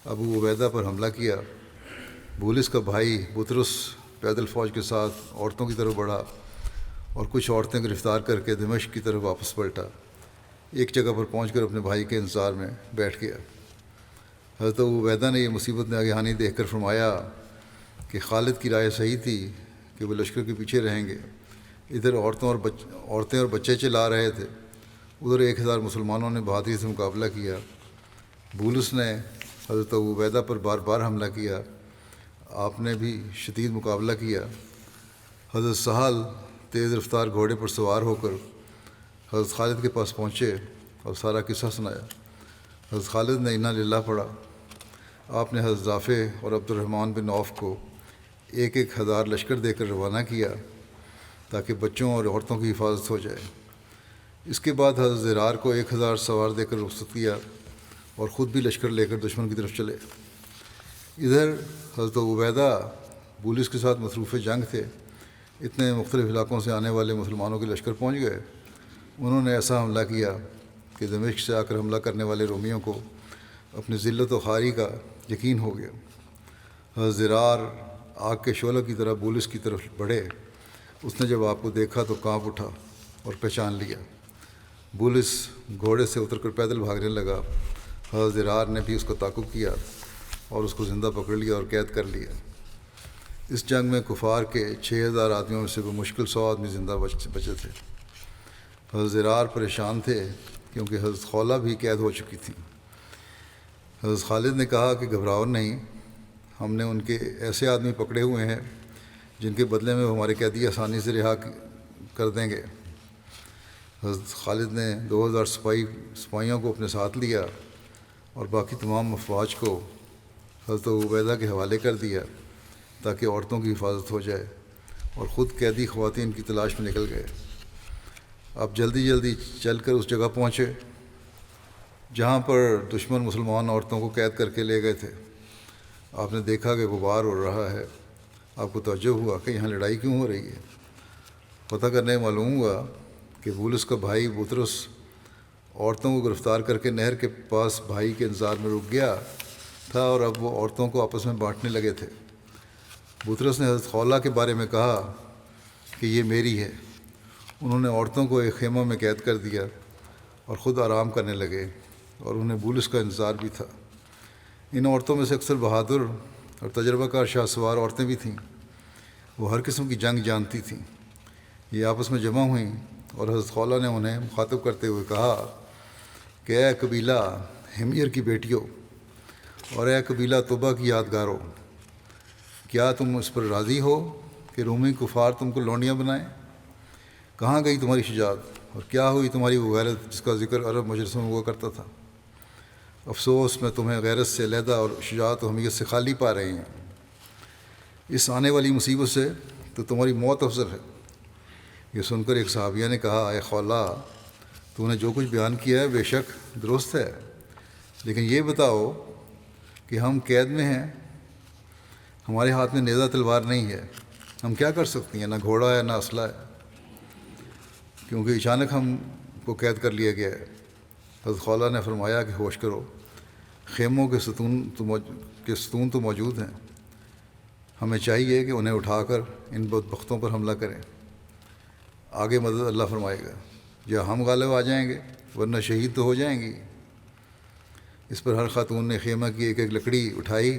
S2: ابو عبیدہ پر حملہ کیا۔ بولس کا بھائی بطرس پیدل فوج کے ساتھ عورتوں کی طرف بڑھا اور کچھ عورتیں گرفتار کر کے دمشق کی طرف واپس پلٹا۔ ایک جگہ پر پہنچ کر اپنے بھائی کے انتظار میں بیٹھ گیا۔ حضرت ابو عبیدہ نے یہ مصیبت ناگہانی دیکھ کر فرمایا کہ خالد کی رائے صحیح تھی کہ وہ لشکر کے پیچھے رہیں گے ادھر عورتیں اور بچے چلا رہے تھے، ادھر 1000 مسلمانوں نے بہادری سے مقابلہ کیا۔ بولس نے حضرت ابو عبیدہ پر بار بار حملہ کیا، آپ نے بھی شدید مقابلہ کیا۔ حضرت سہل تیز رفتار گھوڑے پر سوار ہو کر حضرت خالد کے پاس پہنچے اور سارا قصہ سنایا۔ حضرت خالد نے انا للہ پڑھا۔ آپ نے حضرت رافع اور عبد الرحمن بن عوف کو 1000 لشکر دے کر روانہ کیا تاکہ بچوں اور عورتوں کی حفاظت ہو جائے۔ اس کے بعد حضرت زرار کو 1000 سوار دے کر رخصت کیا اور خود بھی لشکر لے کر دشمن کی طرف چلے۔ ادھر حضرت عبیدہ بولس کے ساتھ مصروف جنگ تھے۔ اتنے مختلف علاقوں سے آنے والے مسلمانوں کے لشکر پہنچ گئے۔ انہوں نے ایسا حملہ کیا کہ دمشق سے آ کر حملہ کرنے والے رومیوں کو اپنی ذلت و خواری کا یقین ہو گیا۔ حضرت زرار آگ کے شعلہ کی طرح بولس کی طرف بڑھے۔ اس نے جب آپ کو دیکھا تو کانپ اٹھا اور پہچان لیا۔ بولس گھوڑے سے اتر کر پیدل بھاگنے لگا۔ حضرت زرار نے بھی اس کو تعقب کیا اور اس کو زندہ پکڑ لیا اور قید کر لیا۔ اس جنگ میں کفار کے 6000 آدمیوں میں سے بمشکل 100 آدمی زندہ بچے تھے۔ حضرت زرار پریشان تھے کیونکہ حضرت خولہ بھی قید ہو چکی تھی۔ حضرت خالد نے کہا کہ گھبراؤ نہیں، ہم نے ان کے ایسے آدمی پکڑے ہوئے ہیں جن کے بدلے میں وہ ہمارے قیدی آسانی سے رہا کر دیں گے۔ حضرت خالد نے 2000 سپاہیوں کو اپنے ساتھ لیا اور باقی تمام افواج کو حضرت عبیدہ کے حوالے کر دیا تاکہ عورتوں کی حفاظت ہو جائے، اور خود قیدی خواتین کی تلاش میں نکل گئے۔ اب جلدی چل کر اس جگہ پہنچے جہاں پر دشمن مسلمان عورتوں کو قید کر کے لے گئے تھے۔ آپ نے دیکھا کہ غبار اڑ رہا ہے۔ آپ کو توجہ ہوا کہ یہاں لڑائی کیوں ہو رہی ہے۔ پتہ کرنے معلوم ہوا کہ بولس کا بھائی بطرس عورتوں کو گرفتار کر کے نہر کے پاس بھائی کے انتظار میں رک گیا تھا، اور اب وہ عورتوں کو آپس میں بانٹنے لگے تھے۔ بطرس نے حضرت خولہ کے بارے میں کہا کہ یہ میری ہے۔ انہوں نے عورتوں کو ایک خیمہ میں قید کر دیا اور خود آرام کرنے لگے، اور انہیں بولس کا انتظار بھی تھا۔ ان عورتوں میں سے اکثر بہادر اور تجربہ کار شاہ سوار عورتیں بھی تھیں۔ وہ ہر قسم کی جنگ جانتی تھیں۔ یہ آپس میں جمع ہوئیں اور حضرت خولہ نے انہیں مخاطب کرتے ہوئے کہا کہ اے قبیلہ حمیر کی بیٹیوں اور اے قبیلہ طبہ کی یادگاروں، کیا تم اس پر راضی ہو کہ رومی کفار تم کو لونڈیاں بنائیں؟ کہاں گئی تمہاری شجاعت، اور کیا ہوئی تمہاری وہ غیرت جس کا ذکر عرب مجلسوں میں ہوا کرتا تھا؟ افسوس، میں تمہیں غیرت سے علیحدہ اور شجاعت و حمیت سے خالی پا رہی ہیں۔ اس آنے والی مصیبت سے تو تمہاری موت افضل ہے۔ یہ سن کر ایک صحابیہ نے کہا، اے خولہ، تو نے جو کچھ بیان کیا ہے بے شک درست ہے، لیکن یہ بتاؤ کہ ہم قید میں ہیں، ہمارے ہاتھ میں نیزہ تلوار نہیں ہے، ہم کیا کر سکتی ہیں؟ نہ گھوڑا ہے نہ اسلحہ ہے، کیونکہ اچانک ہم کو قید کر لیا گیا ہے۔ حضرت خولہ نے فرمایا کہ ہوش کرو، خیموں کے ستون تو موجود ہیں، ہمیں چاہیے کہ انہیں اٹھا کر ان بدبختوں پر حملہ کریں، آگے مدد اللہ فرمائے گا، یا ہم غالب آ جائیں گے ورنہ شہید تو ہو جائیں گی۔ اس پر ہر خاتون نے خیمہ کی ایک لکڑی اٹھائی۔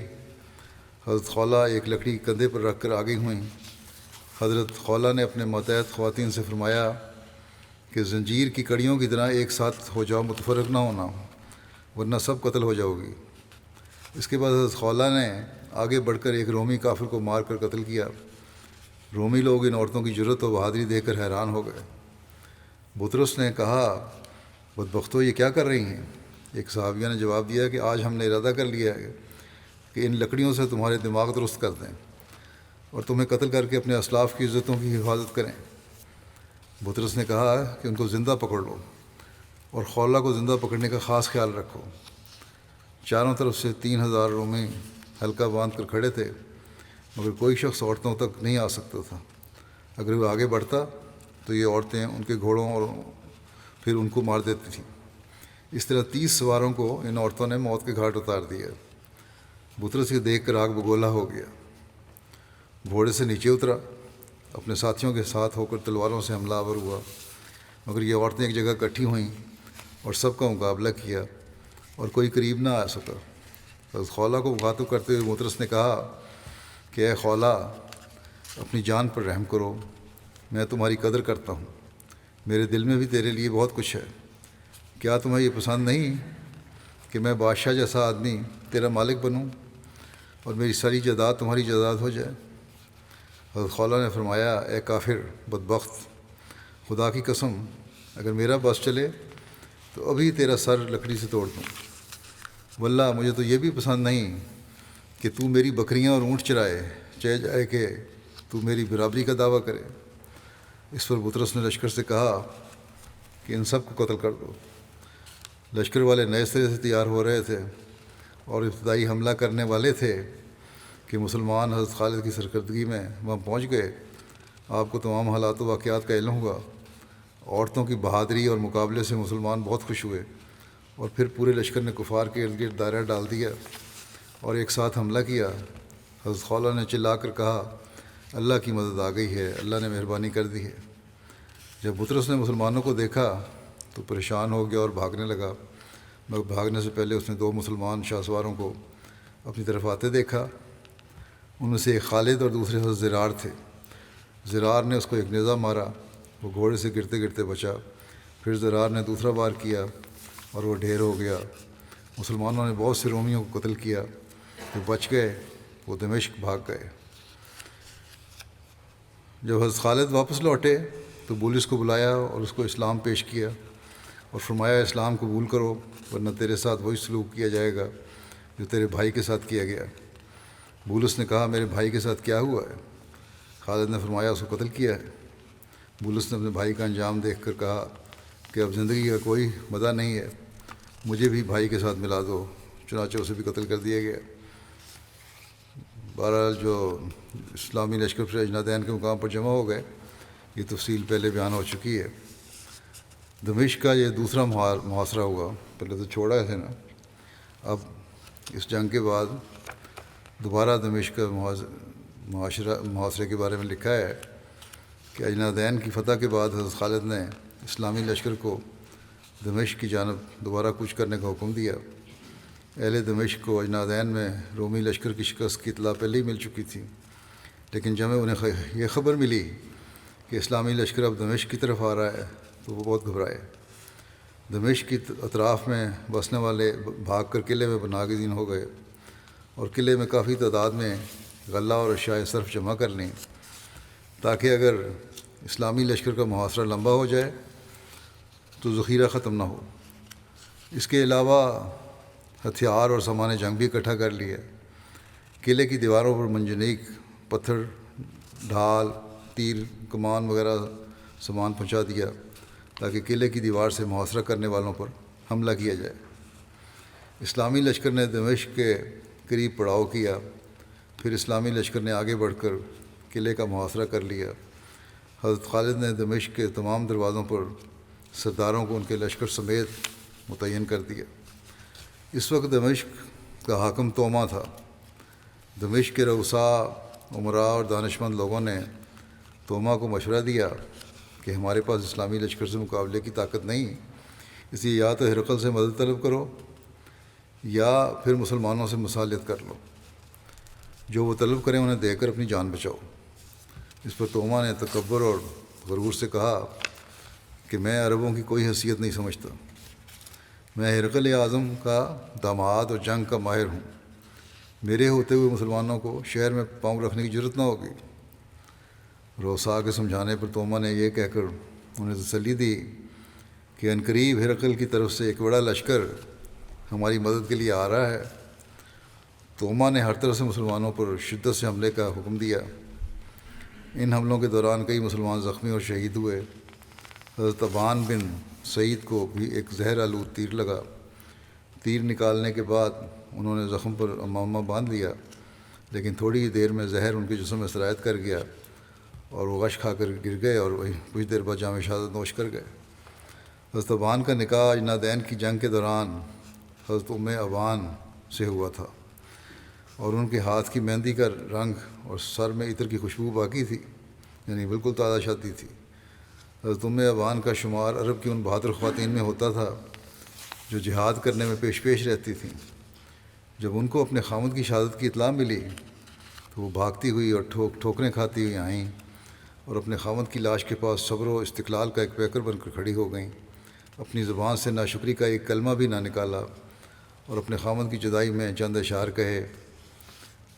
S2: حضرت خولہ ایک لکڑی کندھے پر رکھ کر آگے ہوئیں۔ حضرت خولہ نے اپنے ماتحت خواتین سے فرمایا کہ زنجیر کی کڑیوں کی طرح ایک ساتھ ہو جاؤ، متفرق نہ ہونا، ورنہ سب قتل ہو جاؤ گی۔ اس کے بعد حضرت خولہ نے آگے بڑھ کر ایک رومی کافر کو مار کر قتل کیا۔ رومی لوگ ان عورتوں کی جرأت و بہادری دیکھ کر حیران ہو گئے۔ بطرس نے کہا، بدبختو، یہ کیا کر رہی ہیں؟ ایک صحابیہ نے جواب دیا کہ آج ہم نے ارادہ کر لیا ہے کہ ان لکڑیوں سے تمہارے دماغ درست کر دیں اور تمہیں قتل کر کے اپنے اسلاف کی عزتوں کی حفاظت کریں۔ بطرس نے کہا کہ ان کو زندہ پکڑ لو اور خولہ کو زندہ پکڑنے کا خاص خیال رکھو۔ چاروں طرف سے 3000 رومی حلقہ باندھ کر کھڑے تھے، مگر کوئی شخص عورتوں تک نہیں آ سکتا تھا۔ اگر وہ آگے بڑھتا تو یہ عورتیں ان کے گھوڑوں اور پھر ان کو مار دیتی تھیں۔ اس طرح 30 سواروں کو ان عورتوں نے موت کے گھاٹ اتار دیا۔ بطرس کو دیکھ کر آگ بگولا ہو گیا، گھوڑے سے نیچے اترا، اپنے ساتھیوں کے ساتھ ہو کر تلواروں سے حملہ آور ہوا، مگر یہ عورتیں ایک جگہ اکٹھی ہوئیں اور سب کا مقابلہ کیا اور کوئی قریب نہ آ سکا۔ حضرت خولہ کو مخاطب کرتے ہوئے بطرس نے کہا کہ اے خولہ، اپنی جان پر رحم کرو، میں تمہاری قدر کرتا ہوں، میرے دل میں بھی تیرے لیے بہت کچھ ہے۔ کیا تمہیں یہ پسند نہیں کہ میں بادشاہ جیسا آدمی تیرا مالک بنوں اور میری ساری جائیداد تمہاری جائیداد ہو جائے؟ حضرت خولہ نے فرمایا، اے کافر بدبخت، خدا کی قسم اگر میرا بس چلے تو ابھی تیرا سر لکڑی سے توڑ دوں۔ واللہ مجھے تو یہ بھی پسند نہیں کہ تو میری بکریاں اور اونٹ چرائے، چاہے جائے کہ تو میری برابری کا دعویٰ کرے۔ اس پر بطرس نے لشکر سے کہا کہ ان سب کو قتل کر دو۔ لشکر والے نئے سرے سے تیار ہو رہے تھے اور ابتدائی حملہ کرنے والے تھے کہ مسلمان حضرت خالد کی سرکردگی میں وہاں پہنچ گئے۔ آپ کو تمام حالات و واقعات کا علم ہوگا۔ عورتوں کی بہادری اور مقابلے سے مسلمان بہت خوش ہوئے اور پھر پورے لشکر نے کفار کے ارد گرد دائرہ ڈال دیا اور ایک ساتھ حملہ کیا۔ حضرت خولہ نے چلا کر کہا، اللہ کی مدد آ گئی ہے، اللہ نے مہربانی کر دی ہے۔ جب بطرس نے مسلمانوں کو دیکھا تو پریشان ہو گیا اور بھاگنے لگا، مگر بھاگنے سے پہلے اس نے 2 مسلمان شاہ سواروں کو اپنی طرف آتے دیکھا۔ ان میں سے ایک خالد اور دوسرے حضرت زرار تھے۔ زرار نے اس کو ایک نیزہ مارا، وہ گھوڑے سے گرتے گرتے بچا۔ پھر زرار نے دوسرا وار کیا اور وہ ڈھیر ہو گیا۔ مسلمانوں نے بہت سے رومیوں کو قتل کیا، جو بچ گئے وہ دمشق بھاگ گئے۔ جب حضرت خالد واپس لوٹے تو بولس کو بلایا اور اس کو اسلام پیش کیا اور فرمایا، اسلام قبول کرو ورنہ تیرے ساتھ وہی سلوک کیا جائے گا جو تیرے بھائی کے ساتھ کیا گیا۔ بولس نے کہا، میرے بھائی کے ساتھ کیا ہوا ہے؟ خالد نے فرمایا، اس کو قتل کیا ہے۔ بولس نے اپنے بھائی کا انجام دیکھ کر کہا کہ اب زندگی کا کوئی مزہ نہیں ہے، مجھے بھی بھائی کے ساتھ ملا دو۔ چنانچہ اسے بھی قتل کر دیا گیا۔ بہرحال جو اسلامی لشکر پھر اجنادین کے مقام پر جمع ہو گئے، یہ تفصیل پہلے بیان ہو چکی ہے۔ دمشق کا یہ دوسرا محاصرہ ہوا، پہلے تو چھوڑا تھے نا۔ اب اس جنگ کے بعد دوبارہ دمشق کا محاصرے کے بارے میں لکھا ہے کہ اجنادین کی فتح کے بعد حضرت خالد نے اسلامی لشکر کو دمشق کی جانب دوبارہ کوچ کرنے کا حکم دیا۔ اہل دمشق کو اجنادین میں رومی لشکر کی شکست کی اطلاع پہلے ہی مل چکی تھی، لیکن جب انہیں یہ خبر ملی کہ اسلامی لشکر اب دمشق کی طرف آ رہا ہے تو وہ بہت گھبرائے۔ دمشق کی اطراف میں بسنے والے بھاگ کر قلعے میں ناگزین ہو گئے اور قلعے میں کافی تعداد میں غلہ اور اشیاء صرف جمع کر لیں تاکہ اگر اسلامی لشکر کا محاصرہ لمبا ہو جائے تو ذخیرہ ختم نہ ہو۔ اس کے علاوہ ہتھیار اور سامان جنگ بھی اکٹھا کر لیے۔ قلعے کی دیواروں پر منجنیق، پتھر، ڈھال، تیر، کمان وغیرہ سامان پہنچا دیا تاکہ قلعے کی دیوار سے محاصرہ کرنے والوں پر حملہ کیا جائے۔ اسلامی لشکر نے دمشق کے قریب پڑاؤ کیا، پھر اسلامی لشکر نے آگے بڑھ کر قلعے کا محاصرہ کر لیا۔ حضرت خالد نے دمشق کے تمام دروازوں پر سرداروں کو ان کے لشکر سمیت متعین کر دیا۔ اس وقت دمشق کا حاکم توما تھا۔ دمشق کے رؤساء، امراء اور دانشمند لوگوں نے توما کو مشورہ دیا کہ ہمارے پاس اسلامی لشکر سے مقابلے کی طاقت نہیں، اس لیے یا تو ہرقل سے مدد طلب کرو یا پھر مسلمانوں سے مصالحت کر لو، جو وہ طلب کریں انہیں دے کر اپنی جان بچاؤ۔ اس پر توما نے تکبر اور غرور سے کہا کہ میں عربوں کی کوئی حیثیت نہیں سمجھتا، میں ہرقل اعظم کا داماد اور جنگ کا ماہر ہوں، میرے ہوتے ہوئے مسلمانوں کو شہر میں پاؤں رکھنے کی ضرورت نہ ہوگی۔ رؤساء کے سمجھانے پر توما نے یہ کہہ کر انہیں تسلی دی کہ عنقریب ہرقل کی طرف سے ایک بڑا لشکر ہماری مدد کے لیے آ رہا ہے۔ توما نے ہر طرف سے مسلمانوں پر شدت سے حملے کا حکم دیا۔ ان حملوں کے دوران کئی مسلمان زخمی اور شہید ہوئے۔ حضرت ابان بن سعید کو بھی ایک زہر آلود تیر لگا۔ تیر نکالنے کے بعد انہوں نے زخم پر امامہ باندھ لیا، لیکن تھوڑی ہی دیر میں زہر ان کے جسم میں سرایت کر گیا اور وہ غش کھا کر گر گئے اور وہی کچھ دیر بعد جام شہادت نوش کر گئے۔ حضرت ابان کا نکاح اجنادین کی جنگ کے دوران حضرت ابان سے ہوا تھا اور ان کے ہاتھ کی مہندی کا رنگ اور سر میں عطر کی خوشبو باقی تھی، یعنی بالکل تازہ شادی تھی۔ حضرت ابان کا شمار عرب کی ان بہادر خواتین میں ہوتا تھا جو جہاد کرنے میں پیش رہتی تھیں۔ جب ان کو اپنے خامد کی شہادت کی اطلاع ملی تو وہ بھاگتی ہوئی اور ٹھوکریں کھاتی ہوئی آئیں اور اپنے خاوند کی لاش کے پاس صبر و استقلال کا ایک پیکر بن کر کھڑی ہو گئیں، اپنی زبان سے ناشکری کا ایک کلمہ بھی نہ نکالا اور اپنے خاوند کی جدائی میں چند اشعار کہے۔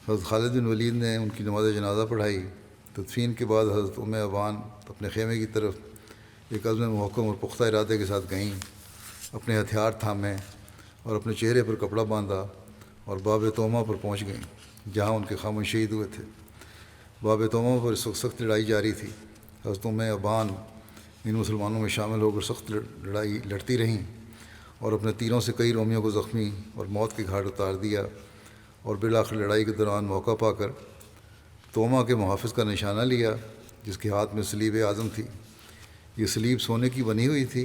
S2: حضرت خالد بن ولید نے ان کی نماز جنازہ پڑھائی۔ تدفین کے بعد حضرت عبان اپنے خیمے کی طرف ایک عزم محکم اور پختہ ارادے کے ساتھ گئیں، اپنے ہتھیار تھامے اور اپنے چہرے پر کپڑا باندھا اور باب تومہ پر پہنچ گئیں جہاں ان کے خامن شہید ہوئے تھے۔ باب تومہ پر اس وقت سخت لڑائی جاری تھی۔ حضرت عبان ان مسلمانوں میں شامل ہو کر سخت لڑائی لڑتی رہیں اور اپنے تیروں سے کئی رومیوں کو زخمی اور موت کے گھاٹ اتار دیا، اور بالآخر لڑائی کے دوران موقع پا کر تومہ کے محافظ کا نشانہ لیا جس کے ہاتھ میں صلیب اعظم تھی۔ یہ صلیب سونے کی بنی ہوئی تھی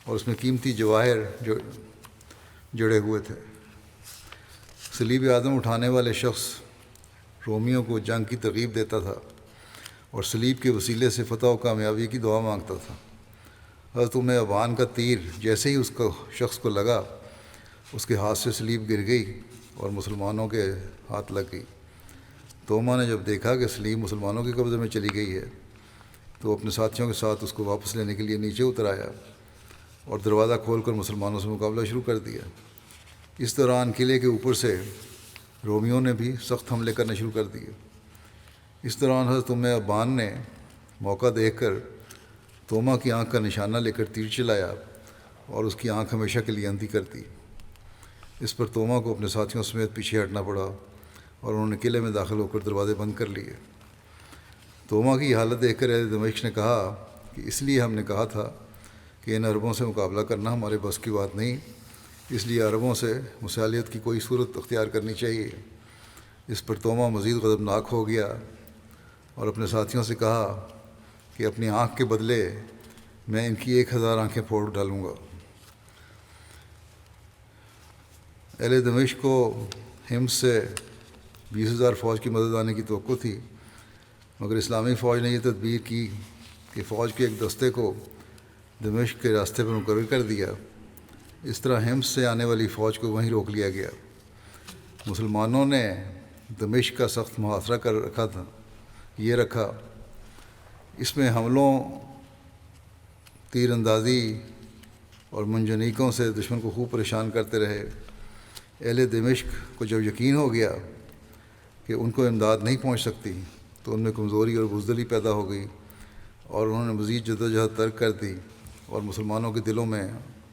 S2: اور اس میں قیمتی جواہر جڑے ہوئے تھے۔ صلیب اعظم اٹھانے والے شخص رومیوں کو جنگ کی ترغیب دیتا تھا اور صلیب کے وسیلے سے فتح و کامیابی کی دعا مانگتا تھا۔ حضرت عبان کا تیر جیسے ہی اس کو شخص کو لگا، اس کے ہاتھ سے صلیب گر گئی اور مسلمانوں کے ہاتھ لگ گئی۔ تومہ نے جب دیکھا کہ صلیب مسلمانوں کے قبضے میں چلی گئی ہے تو وہ اپنے ساتھیوں کے ساتھ اس کو واپس لینے کے لیے نیچے اتر آیا اور دروازہ کھول کر مسلمانوں سے مقابلہ شروع کر دیا۔ اس دوران قلعے کے اوپر سے رومیوں نے بھی سخت حملے کرنے شروع کر دیے۔ اس دوران حضرت عبان نے موقع دیکھ کر تومہ کی آنکھ کا نشانہ لے کر تیر چلایا اور اس کی آنکھ ہمیشہ کے لیے اندھی کر دی۔ اس پر تومہ کو اپنے ساتھیوں سمیت پیچھے ہٹنا پڑا اور انہوں نے قلعے میں داخل ہو کر دروازے بند کر لیے۔ تومہ کی حالت دیکھ کر اہل دمشق نے کہا کہ اس لیے ہم نے کہا تھا کہ ان عربوں سے مقابلہ کرنا ہمارے بس کی بات نہیں، اس لیے عربوں سے مسالیت کی کوئی صورت اختیار کرنی چاہیے۔ اس پر تومہ مزید غضبناک ہو گیا اور اپنے ساتھیوں سے کہا کہ اپنی آنکھ کے بدلے میں ان کی 1000 آنکھیں پھوڑ ڈالوں گا۔ اہل دمشق کو حمص سے 20,000 فوج کی مدد آنے کی توقع تھی، مگر اسلامی فوج نے یہ تدبیر کی کہ فوج کے ایک دستے کو دمشق کے راستے پر مقرر کر دیا۔ اس طرح حمص سے آنے والی فوج کو وہیں روک لیا گیا۔ مسلمانوں نے دمشق کا سخت محاصرہ کر رکھا۔ اس میں حملوں، تیر اندازی اور منجنیقوں سے دشمن کو خوب پریشان کرتے رہے۔ اہل دمشق کو جب یقین ہو گیا کہ ان کو امداد نہیں پہنچ سکتی تو ان میں کمزوری اور بزدلی پیدا ہو گئی اور انہوں نے مزید جدوجہد ترک کر دی اور مسلمانوں کے دلوں میں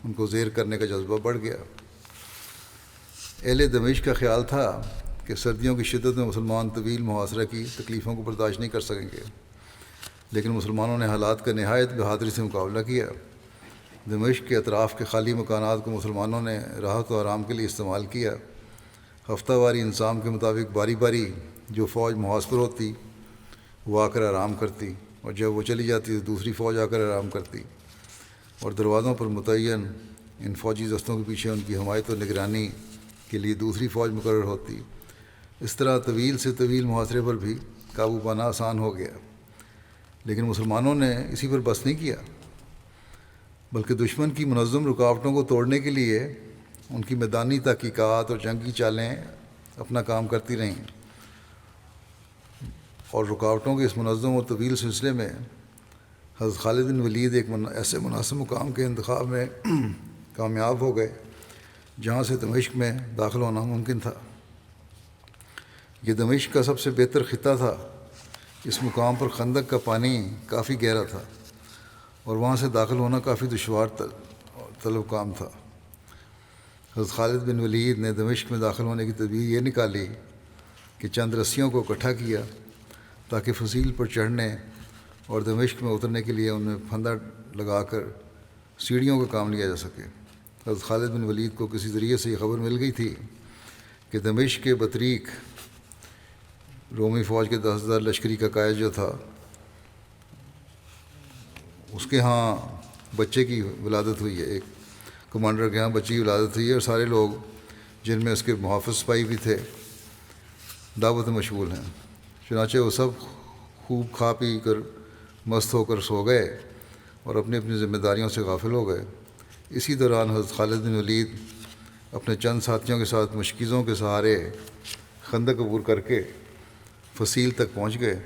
S2: ان کو زیر کرنے کا جذبہ بڑھ گیا۔ اہل دمشق کا خیال تھا کہ سردیوں کی شدت میں مسلمان طویل محاصرہ کی تکلیفوں کو برداشت نہیں کر سکیں گے، لیکن مسلمانوں نے حالات کا نہایت بہادری سے مقابلہ کیا۔ دمشق کے اطراف کے خالی مکانات کو مسلمانوں نے راحت و آرام کے لیے استعمال کیا۔ ہفتہ واری انضام کے مطابق باری باری جو فوج محاصر ہوتی وہ آ کر آرام کرتی، اور جب وہ چلی جاتی تو دوسری فوج آ کر آرام کرتی، اور دروازوں پر متعین ان فوجی دستوں کے پیچھے ان کی حمایت و نگرانی کے لیے دوسری فوج مقرر ہوتی۔ اس طرح طویل سے طویل محاصرے پر بھی قابو پانا آسان ہو گیا۔ لیکن مسلمانوں نے اسی پر بس نہیں کیا، بلکہ دشمن کی منظم رکاوٹوں کو توڑنے کے لیے ان کی میدانی تحقیقات اور جنگی چالیں اپنا کام کرتی رہیں، اور رکاوٹوں کے اس منظم اور طویل سلسلے میں حضرت خالد بن ولید ایک ایسے مناسب مقام کے انتخاب میں کامیاب ہو گئے جہاں سے دمشق میں داخل ہونا ممکن تھا۔ یہ دمشق کا سب سے بہتر خطہ تھا۔ اس مقام پر خندق کا پانی کافی گہرا تھا اور وہاں سے داخل ہونا کافی دشوار طلب کام تھا۔ حضرت خالد بن ولید نے دمشق میں داخل ہونے کی تدبیر یہ نکالی کہ چند رسیوں کو اکٹھا کیا تاکہ فصیل پر چڑھنے اور دمشق میں اترنے کے لیے ان میں پھندا لگا کر سیڑھیوں کا کام لیا جا سکے۔ حضرت خالد بن ولید کو کسی ذریعے سے یہ خبر مل گئی تھی کہ دمشق کے بطریق رومی فوج کے 10,000 لشکری کا قائد جو تھا، اس کے ہاں بچے کی ولادت ہوئی ہے، ایک کمانڈر کے ہاں بچے کی ولادت ہوئی ہے، اور سارے لوگ جن میں اس کے محافظ سپاہی بھی تھے دعوت میں مشغول ہیں۔ چنانچہ وہ سب خوب کھا پی کر مست ہو کر سو گئے اور اپنی اپنی ذمہ داریوں سے غافل ہو گئے۔ اسی دوران حضرت خالد بن ولید اپنے چند ساتھیوں کے ساتھ مشکیزوں کے سہارے خندق عبور کر کے فصیل تک پہنچ گئے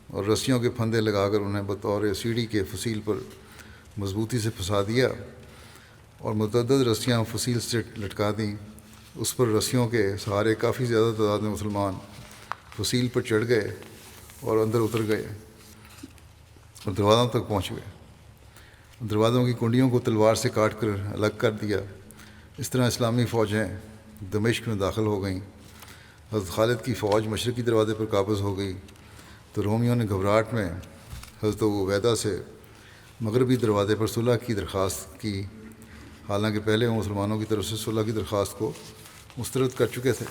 S2: اور رسیوں کے پھندے لگا کر انہیں بطور سیڑھی کے فصیل پر مضبوطی سے پھنسا دیا اور متعدد رسیاں فصیل سے لٹکا دیں۔ اس پر رسیوں کے سہارے کافی زیادہ تعداد میں مسلمان فصیل پر چڑھ گئے اور اندر اتر گئے اور دروازوں تک پہنچ گئے۔ دروازوں کی کنڈیوں کو تلوار سے کاٹ کر الگ کر دیا۔ اس طرح اسلامی فوجیں دمشق میں داخل ہو گئیں۔ حضرت خالد کی فوج مشرقی دروازے پر قابض ہو گئی تو رومیوں نے گھبراہٹ میں حضرت ابو عبیدہ سے مغربی دروازے پر صلح کی درخواست کی، حالانکہ پہلے وہ مسلمانوں کی طرف سے صلح کی درخواست کو مسترد کر چکے تھے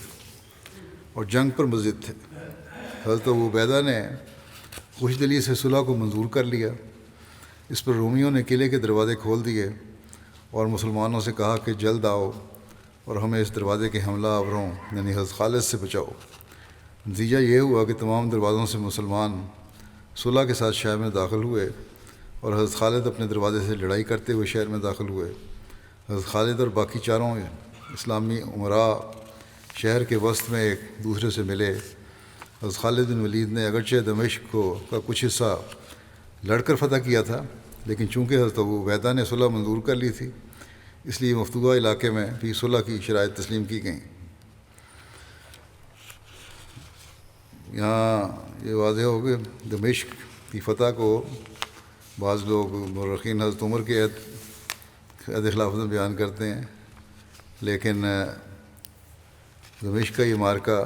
S2: اور جنگ پر مضد تھے۔ حضرت ابو عبیدہ نے خوش دلی سے صلح کو منظور کر لیا۔ اس پر رومیوں نے قلعے کے دروازے کھول دیے اور مسلمانوں سے کہا کہ جلد آؤ اور ہمیں اس دروازے کے حملہ آوروں یعنی حضرت خالد سے بچاؤ۔ نتیجہ یہ ہوا کہ تمام دروازوں سے مسلمان صلح کے ساتھ شہر میں داخل ہوئے اور حضرت خالد اپنے دروازے سے لڑائی کرتے ہوئے شہر میں داخل ہوئے۔ حضرت خالد اور باقی چاروں اسلامی امراء شہر کے وسط میں ایک دوسرے سے ملے۔ حضرت خالد بن ولید نے اگرچہ دمشق کا کچھ حصہ لڑ کر فتح کیا تھا، لیکن چونکہ حضرت ابو عبیدہ نے صلح منظور کر لی تھی، اس لیے مفتوحہ علاقے میں بھی صلح کی شرائط تسلیم کی گئیں۔ یہاں یہ واضح ہو کہ دمشق کی فتح کو بعض لوگ مورخین حضرت عمر کے عہد خلافت میں بیان کرتے ہیں، لیکن دمشق کا یہ معرکہ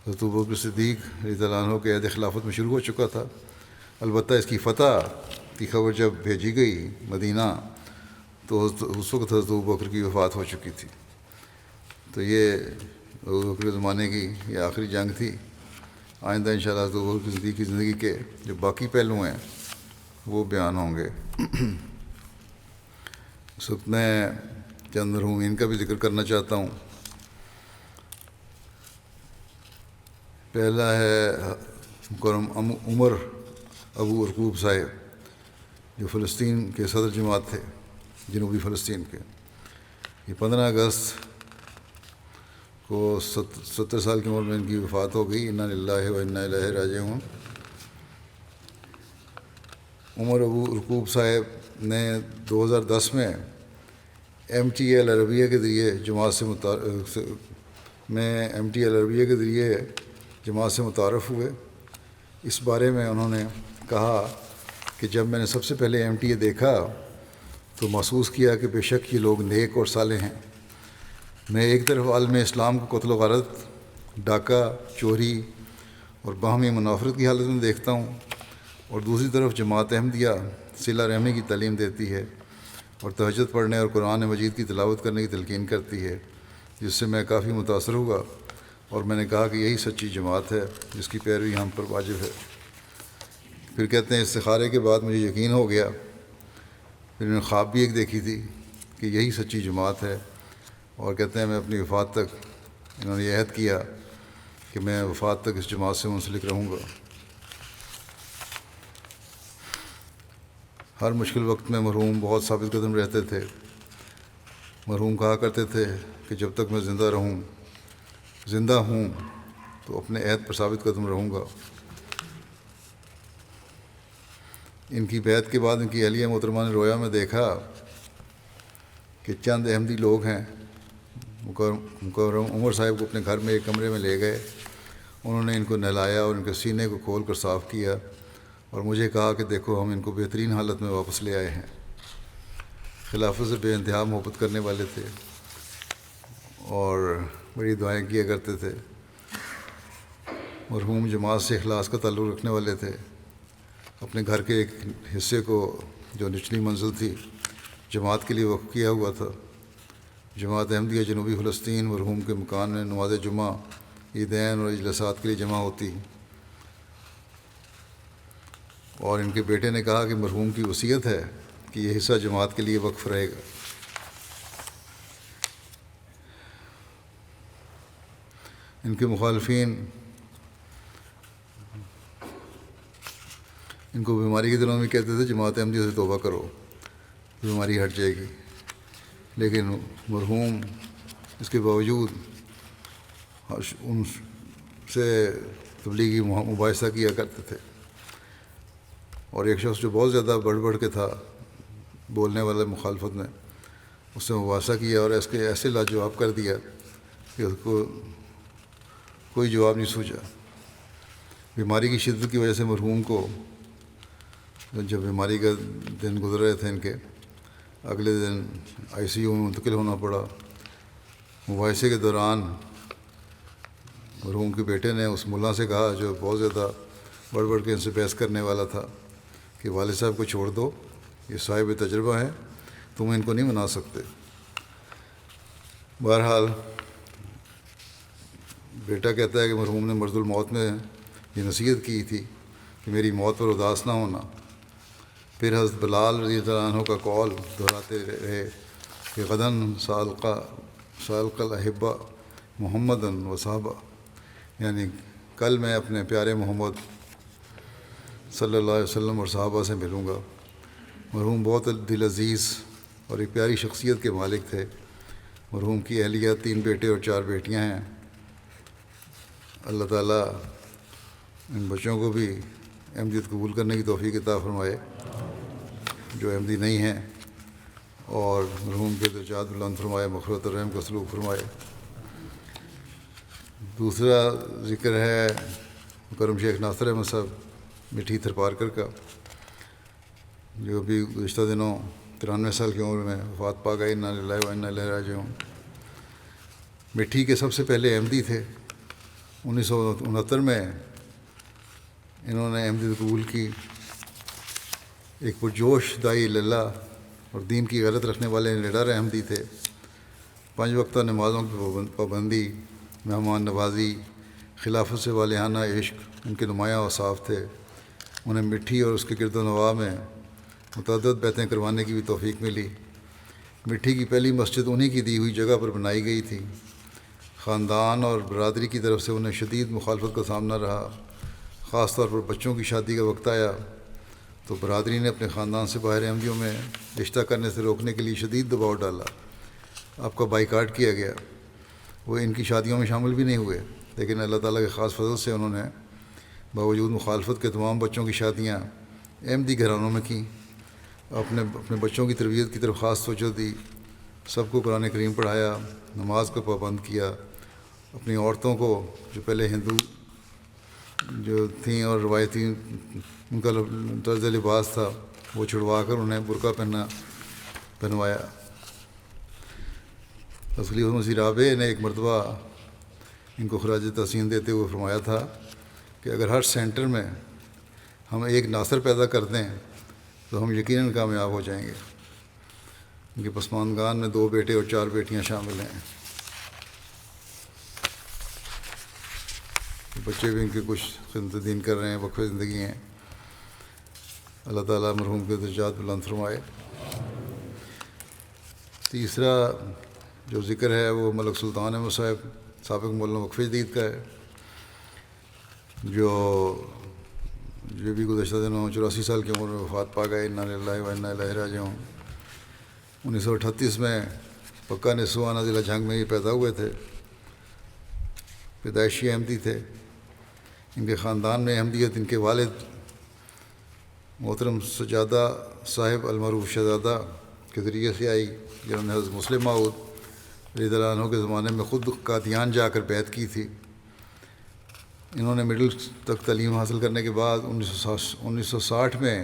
S2: حضرت ابوبکر صدیق رضی اللہ عنہ کے عہد خلافت میں شروع ہو چکا تھا۔ البتہ اس کی فتح کی خبر جب بھیجی گئی مدینہ تو اس وقت حضرت ابوبکر کی وفات ہو چکی تھی۔ تو یہ ابوبکر کے زمانے کی یہ آخری جنگ تھی۔ آئندہ انشاءاللہ حضرت ابوبکر صدیق کی زندگی کے جو باقی پہلو ہیں وہ بیان ہوں گے۔ اس وقت میں چند مرحومین کا بھی ذکر کرنا چاہتا ہوں۔ پہلا ہے مکرم عمر ابو ارقوب صاحب، جو فلسطین کے صدر جماعت تھے، جنوبی فلسطین کے۔ یہ 15 اگست کو 70 سال کی عمر میں ان کی وفات ہو گئی۔ انا للہ و انا الیہ راجعون۔ عمر ابو ارقوب صاحب نے 2010 میں MTL عربیہ کے ذریعے جماعت سے متعارف ہوئے۔ اس بارے میں انہوں نے کہا کہ جب میں نے سب سے پہلے MTA دیکھا تو محسوس کیا کہ بے شک یہ لوگ نیک اور صالح ہیں۔ میں ایک طرف عالم اسلام کو قتل و غارت، ڈاکہ، چوری اور باہمی منافرت کی حالت میں دیکھتا ہوں، اور دوسری طرف جماعت احمدیہ صلہ رحمی کی تعلیم دیتی ہے اور تہجد پڑھنے اور قرآن مجید کی تلاوت کرنے کی تلقین کرتی ہے، جس سے میں کافی متاثر ہوا اور میں نے کہا کہ یہی سچی جماعت ہے جس کی پیروی ہم پر واجب ہے۔ پھر کہتے ہیں استخارے کے بعد مجھے یقین ہو گیا۔ پھر انہوں نے خواب بھی ایک دیکھی تھی کہ یہی سچی جماعت ہے، اور کہتے ہیں میں اپنی وفات تک انہوں نے یہ عہد کیا کہ میں وفات تک اس جماعت سے منسلک رہوں گا۔ ہر مشکل وقت میں مرحوم بہت ثابت قدم رہتے تھے۔ مرحوم کہا کرتے تھے کہ جب تک میں زندہ ہوں تو اپنے عہد پر ثابت قدم رہوں گا۔ ان کی بیعت کے بعد ان کی اہلیہ محترمہ نے رویا میں دیکھا کہ چند احمدی لوگ ہیں، مکرم عمر صاحب کو اپنے گھر میں ایک کمرے میں لے گئے۔ انہوں نے ان کو نہلایا اور ان کے سینے کو کھول کر صاف کیا اور مجھے کہا کہ دیکھو ہم ان کو بہترین حالت میں واپس لے آئے ہیں۔ خلافت سے بے انتہا محبت کرنے والے تھے اور بڑی دعائیں کیا کرتے تھے۔ مرحوم جماعت سے اخلاص کا تعلق رکھنے والے تھے۔ اپنے گھر کے ایک حصے کو جو نچلی منزل تھی جماعت کے لیے وقف کیا ہوا تھا۔ جماعت احمدیہ جنوبی فلسطین مرحوم کے مکان میں نماز جمعہ، عیدین اور اجلاسات کے لیے جمع ہوتی، اور ان کے بیٹے نے کہا کہ مرحوم کی وصیت ہے کہ یہ حصہ جماعت کے لیے وقف رہے گا۔ ان کے مخالفین ان کو بیماری کے دنوں میں کہتے تھے جماعت احمدیہ سے توبہ کرو، بیماری ہٹ جائے گی، لیکن مرحوم اس کے باوجود ان سے تبلیغی مباحثہ کیا کرتے تھے، اور ایک شخص جو بہت زیادہ بڑھ بڑھ کے تھا بولنے والا مخالفت میں، اس سے مباحثہ کیا اور اس کے ایسے لاجواب کر دیا کہ اس کو کوئی جواب نہیں سوچا۔ بیماری کی شدت کی وجہ سے مرحوم کو جب بیماری کا دن گزر رہے تھے ان کے، اگلے دن آئی سی یو میں منتقل ہونا پڑا۔ مباحثے کے دوران مرحوم کے بیٹے نے اس ملا سے کہا جو بہت زیادہ بڑھ بڑھ کے ان سے بحث کرنے والا تھا کہ والد صاحب کو چھوڑ دو، یہ صاحب تجربہ ہیں، تم ان کو نہیں منا سکتے۔ بہرحال بیٹا کہتا ہے کہ مرحوم نے مرض الموت میں یہ نصیحت کی تھی کہ میری موت پر اداس نہ ہونا۔ پھر حضرت بلال رضی اللہ عنہ کا قول دہراتے رہے کہ غداً سالق الاحبہ محمد و صحابہ، یعنی کل میں اپنے پیارے محمد صلی اللہ علیہ وسلم اور صحابہ سے ملوں گا۔ مرحوم بہت دل عزیز اور ایک پیاری شخصیت کے مالک تھے۔ مرحوم کی اہلیہ 3 بیٹے اور 4 بیٹیاں ہیں۔ اللہ تعالیٰ ان بچوں کو بھی احمدیت قبول کرنے کی توفیق عطا فرمائے جو احمدی نہیں ہیں، اور مرحوم کے درجات بلند فرمائے، مغفرت اور رحم کا سلوک فرمائے۔ دوسرا ذکر ہے مکرم شیخ ناصر احمد صاحب مٹھی تھرپارکر کا، جو ابھی گزشتہ دنوں 93 سال کی عمر میں وفات پا گئے۔ انا للہ و انا الیہ راجعون۔ مٹھی کے سب سے پہلے احمدی تھے۔ 1969 میں انہوں نے احمدیت قبول کی۔ ایک پرجوش داعی اللہ اور دین کی غیرت رکھنے والے نڈر احمدی تھے۔ 5 وقتہ نمازوں کی پابندی، مہمان نوازی، خلافت سے والہانہ عشق ان کے نمایاں اوصاف تھے۔ انہیں مٹھی اور اس کے گرد و نواح میں متعدد بیعتیں کروانے کی بھی توفیق ملی۔ مٹھی کی پہلی مسجد انہی کی دی ہوئی جگہ پر بنائی گئی تھی۔ خاندان اور برادری کی طرف سے انہیں شدید مخالفت کا سامنا رہا۔ خاص طور پر بچوں کی شادی کا وقت آیا تو برادری نے اپنے خاندان سے باہر احمدیوں میں رشتہ کرنے سے روکنے کے لیے شدید دباؤ ڈالا۔ آپ کا بائیکاٹ کیا گیا۔ وہ ان کی شادیوں میں شامل بھی نہیں ہوئے، لیکن اللہ تعالیٰ کے خاص فضل سے انہوں نے باوجود مخالفت کے تمام بچوں کی شادیاں احمدی گھرانوں میں کیں۔ اپنے بچوں کی تربیت کی طرف خاص توجہ دی، سب کو قرآن کریم پڑھایا، نماز کو پابند کیا۔ اپنی عورتوں کو جو پہلے ہندو جو تھیں اور روایتی ان کا طرز لباس تھا وہ چھڑوا کر انہیں برقع پہنوایا۔ خلیفۃ مسیح رابع نے ایک مرتبہ ان کو خراج تحسین دیتے ہوئے فرمایا تھا کہ اگر ہر سینٹر میں ہم ایک ناصر پیدا کر دیں تو ہم یقیناً کامیاب ہو جائیں گے۔ ان کے پسماندگان میں 2 بیٹے اور 4 بیٹیاں شامل ہیں۔ بچے بھی ان کے کچھ خدمت دین کر رہے ہیں، وقف زندگی ہیں۔ اللہ تعالیٰ مرحوم کے درجات بلند فرمائے۔ تیسرا جو ذکر ہے وہ ملک سلطان احمد صاحب سابق مولانا وقف جدید کا ہے، جو بھی گزشتہ دنوں 84 سال کی عمر میں وفات پا گئے۔ انا للہ و انا الیہ راجعون۔ 1938 میں پکا نسواں ضلع جھنگ میں یہ پیدا ہوئے تھے۔ پیدائشی احمدی تھے۔ ان کے خاندان میں احمدیت ان کے والد محترم سجادہ صاحب المعروف شہزادہ کے ذریعے سے آئی، جنہوں نے حضرت مسلم موعود رضی اللہ عنہ کے زمانے میں خود قادیان جا کر بیعت کی تھی۔ انہوں نے مڈل تک تعلیم حاصل کرنے کے بعد 1960 میں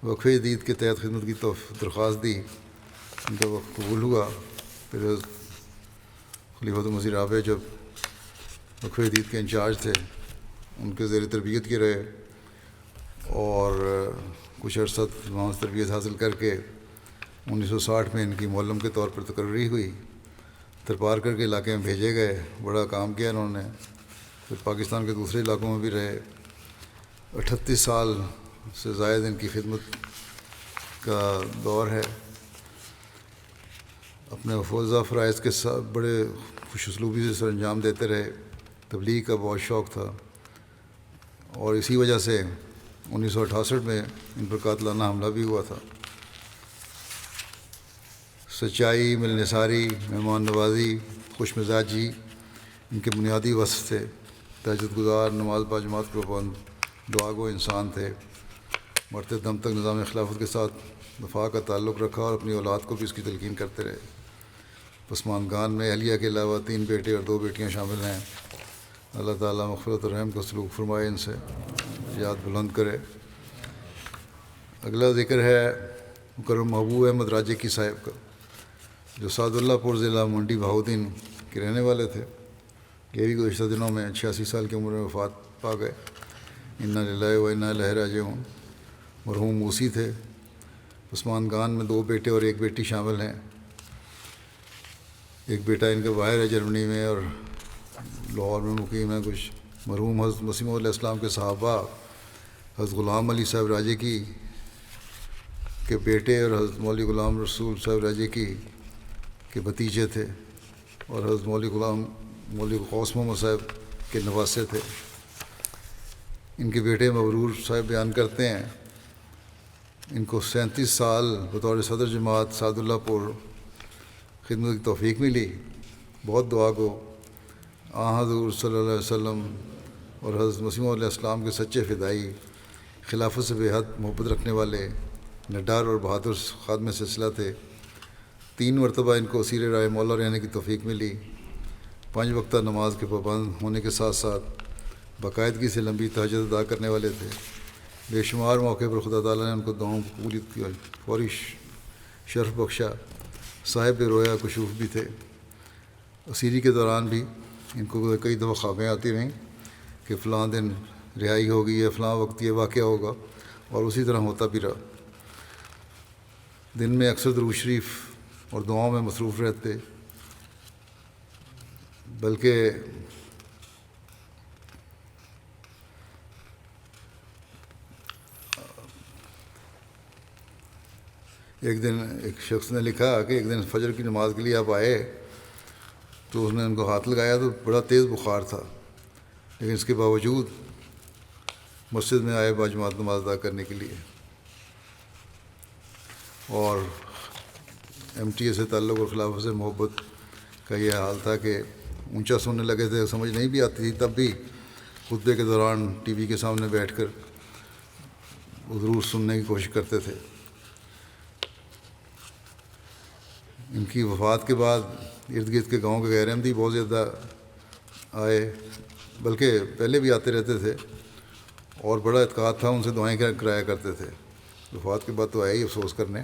S2: وقف جدید کے تحت خدمت کی درخواست دی۔ ان کا وقت قبول ہوا۔ پھر خلیفۃ مسیح رابع جب وقف جدید کے انچارج تھے، ان کے زیر تربیت کے رہے اور کچھ عرصہ وہاں سے تربیت حاصل کر کے 1960 میں ان کی معلم کے طور پر تقرری ہوئی۔ تھرپارکر کے علاقے میں بھیجے گئے، بڑا کام کیا انہوں نے۔ پھر پاکستان کے دوسرے علاقوں میں بھی رہے۔ 38 سال سے زائد ان کی خدمت کا دور ہے۔ اپنے حفاظہ فرائض کے ساتھ بڑے خوش اسلوبی سے سر انجام دیتے رہے۔ تبلیغ کا بہت شوق تھا، اور اسی وجہ سے 1968 میں ان پر قاتلانہ حملہ بھی ہوا تھا۔ سچائی، ملنساری، مہمان نوازی، خوش مزاجی ان کے بنیادی وصف تھے۔ تہجد گزار، نماز با جماعت کے پابند، دعا گو انسان تھے۔ مرتے دم تک نظام خلافت کے ساتھ دفاع کا تعلق رکھا اور اپنی اولاد کو بھی اس کی تلقین کرتے رہے۔ پسماندگان میں اہلیہ کے علاوہ 3 بیٹے اور 2 بیٹیاں شامل ہیں۔ اللہ تعالیٰ مغفرت اور رحم کا سلوک فرمائے، ان سے یاد بلند کرے۔ اگلا ذکر ہے مکرم محبوب احمد راجے کی صاحب کا، جو سعد اللہ پور ضلع منڈی بہاؤدین کے رہنے والے تھے۔ یہ بھی گزشتہ دنوں میں 86 سال کی عمر میں وفات پا گئے۔ انا للہ و انا الیہ راجعون۔ مرحوم موسی تھے۔ پسماندگان میں 2 بیٹے اور 1 بیٹی شامل ہیں۔ ایک بیٹا ان کا باہر ہے جرمنی میں اور لاہور میں مقیم ہے کچھ۔ مرحوم حضرت مسیح موعود علیہ السلام کے صحابہ حضرت غلام علی صاحب راجے کی کے بیٹے اور حضرت مولوی غلام رسول صاحب راجے کی کے بھتیجے تھے، اور حضرت مولوی غوث محمد صاحب کے نواسے تھے۔ ان کے بیٹے مبرور صاحب بیان کرتے ہیں ان کو 37 سال بطور صدر جماعت سعد اللہ پور خدمت کی توفیق ملی۔ بہت دعا گو، حضور صلی اللہ علیہ وسلم اور حضرت مسیح موعود علیہ السلام کے سچے فدائی، خلافت سے بے حد محبت رکھنے والے نڈار اور بہادر خادم سلسلہ تھے۔ 3 مرتبہ ان کو اسیر رائے مولا رہنے کی توفیق ملی۔ 5 وقتہ نماز کے پابند ہونے کے ساتھ ساتھ باقاعدگی سے لمبی تہجد ادا کرنے والے تھے۔ بے شمار موقع پر خدا تعالیٰ نے ان کو دعاؤں کو قبولیت کی فوری شرف بخشا۔ صاحب رویا کشوف بھی تھے۔ اسیری کے دوران بھی ان کو کئی دفعہ خوابیں آتی رہیں کہ فلاں دن رہائی ہوگی یا فلاں وقت یہ واقعہ ہوگا، اور اسی طرح ہوتا بھی رہا۔ دن میں اکثر درود شریف اور دعاؤں میں مصروف رہتے، بلکہ ایک دن ایک شخص نے لکھا کہ ایک دن فجر کی نماز کے لیے آپ آئے تو اس نے ان کو ہاتھ لگایا تو بڑا تیز بخار تھا، لیکن اس کے باوجود مسجد میں آئے باجماعت نماز ادا کرنے کے لیے۔ اور MTA سے تعلق اور خلافت سے محبت کا یہ حال تھا کہ اونچا سننے لگے تھے، سمجھ نہیں بھی آتی تھی، تب بھی خطبے کے دوران ٹی وی کے سامنے بیٹھ کر ضرور سننے کی کوشش کرتے تھے۔ ان کی وفات کے بعد ارد گرد کے گاؤں کے غیر احمدی بہت زیادہ آئے، بلکہ پہلے بھی آتے رہتے تھے، اور بڑا اعتقاد تھا، ان سے دعائیں کرایا کرتے تھے۔ وفات کے بعد تو آئے ہی افسوس کرنے،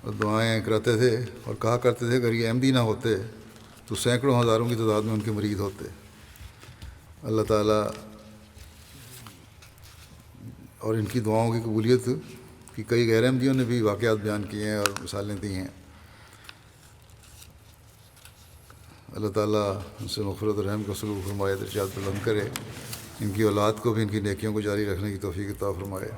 S2: اور دعائیں کراتے تھے اور کہا کرتے تھے اگر یہ احمدی نہ ہوتے تو سینکڑوں ہزاروں کی تعداد میں ان کے مریض ہوتے۔ اللہ تعالیٰ اور ان کی دعاؤں کی قبولیت کی کئی غیر احمدیوں نے بھی واقعات بیان کیے ہیں اور مثالیں دی ہیں۔ اللہ تعالیٰ ان سے مغفرت اور رحم کا سلوک فرمائے، درجات بلند کرے، ان کی اولاد کو بھی ان کی نیکیوں کو جاری رکھنے کی توفیق عطا فرمائے۔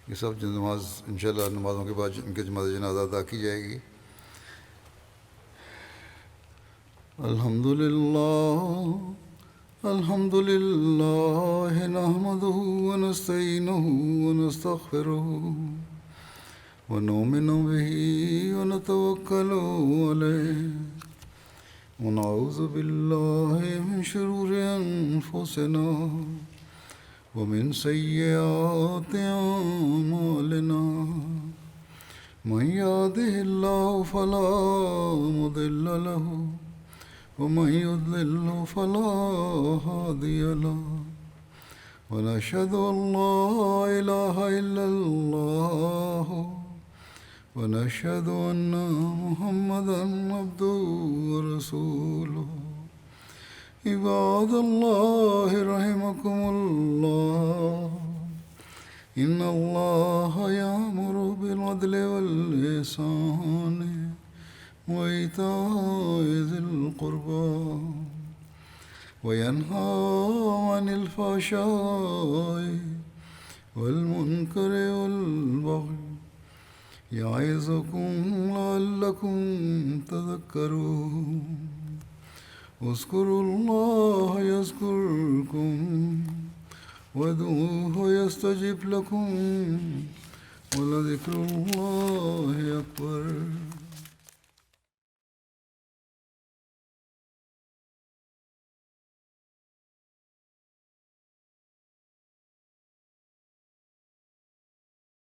S2: یہ سب نماز انشاءاللہ نمازوں کے بعد ان کے نماز جنازہ ادا کی جائے گی۔ الحمد للہ نحمدہ ونستعینہ ونستغفرہ ونؤمن بہ ونتوکل علیہ ونعوذ باللہ من شرور انفسنا ومن سیئات اعمالنا من يهده الله فلا مضل له ومن يضلل فلا هادي له ونشهد أن لا إله إلا الله ونشهد أن محمدا عبده ورسوله عباد الله رحمكم الله إن الله يأمر بالعدل والإحسان وإيتاء ذي القربى وينهى عن الفحشاء والمنكر والبغي يعظكم لعلكم تذكرون اذكروا الله يذكركم وادعوه يستجب لكم ولذكر الله أكبر.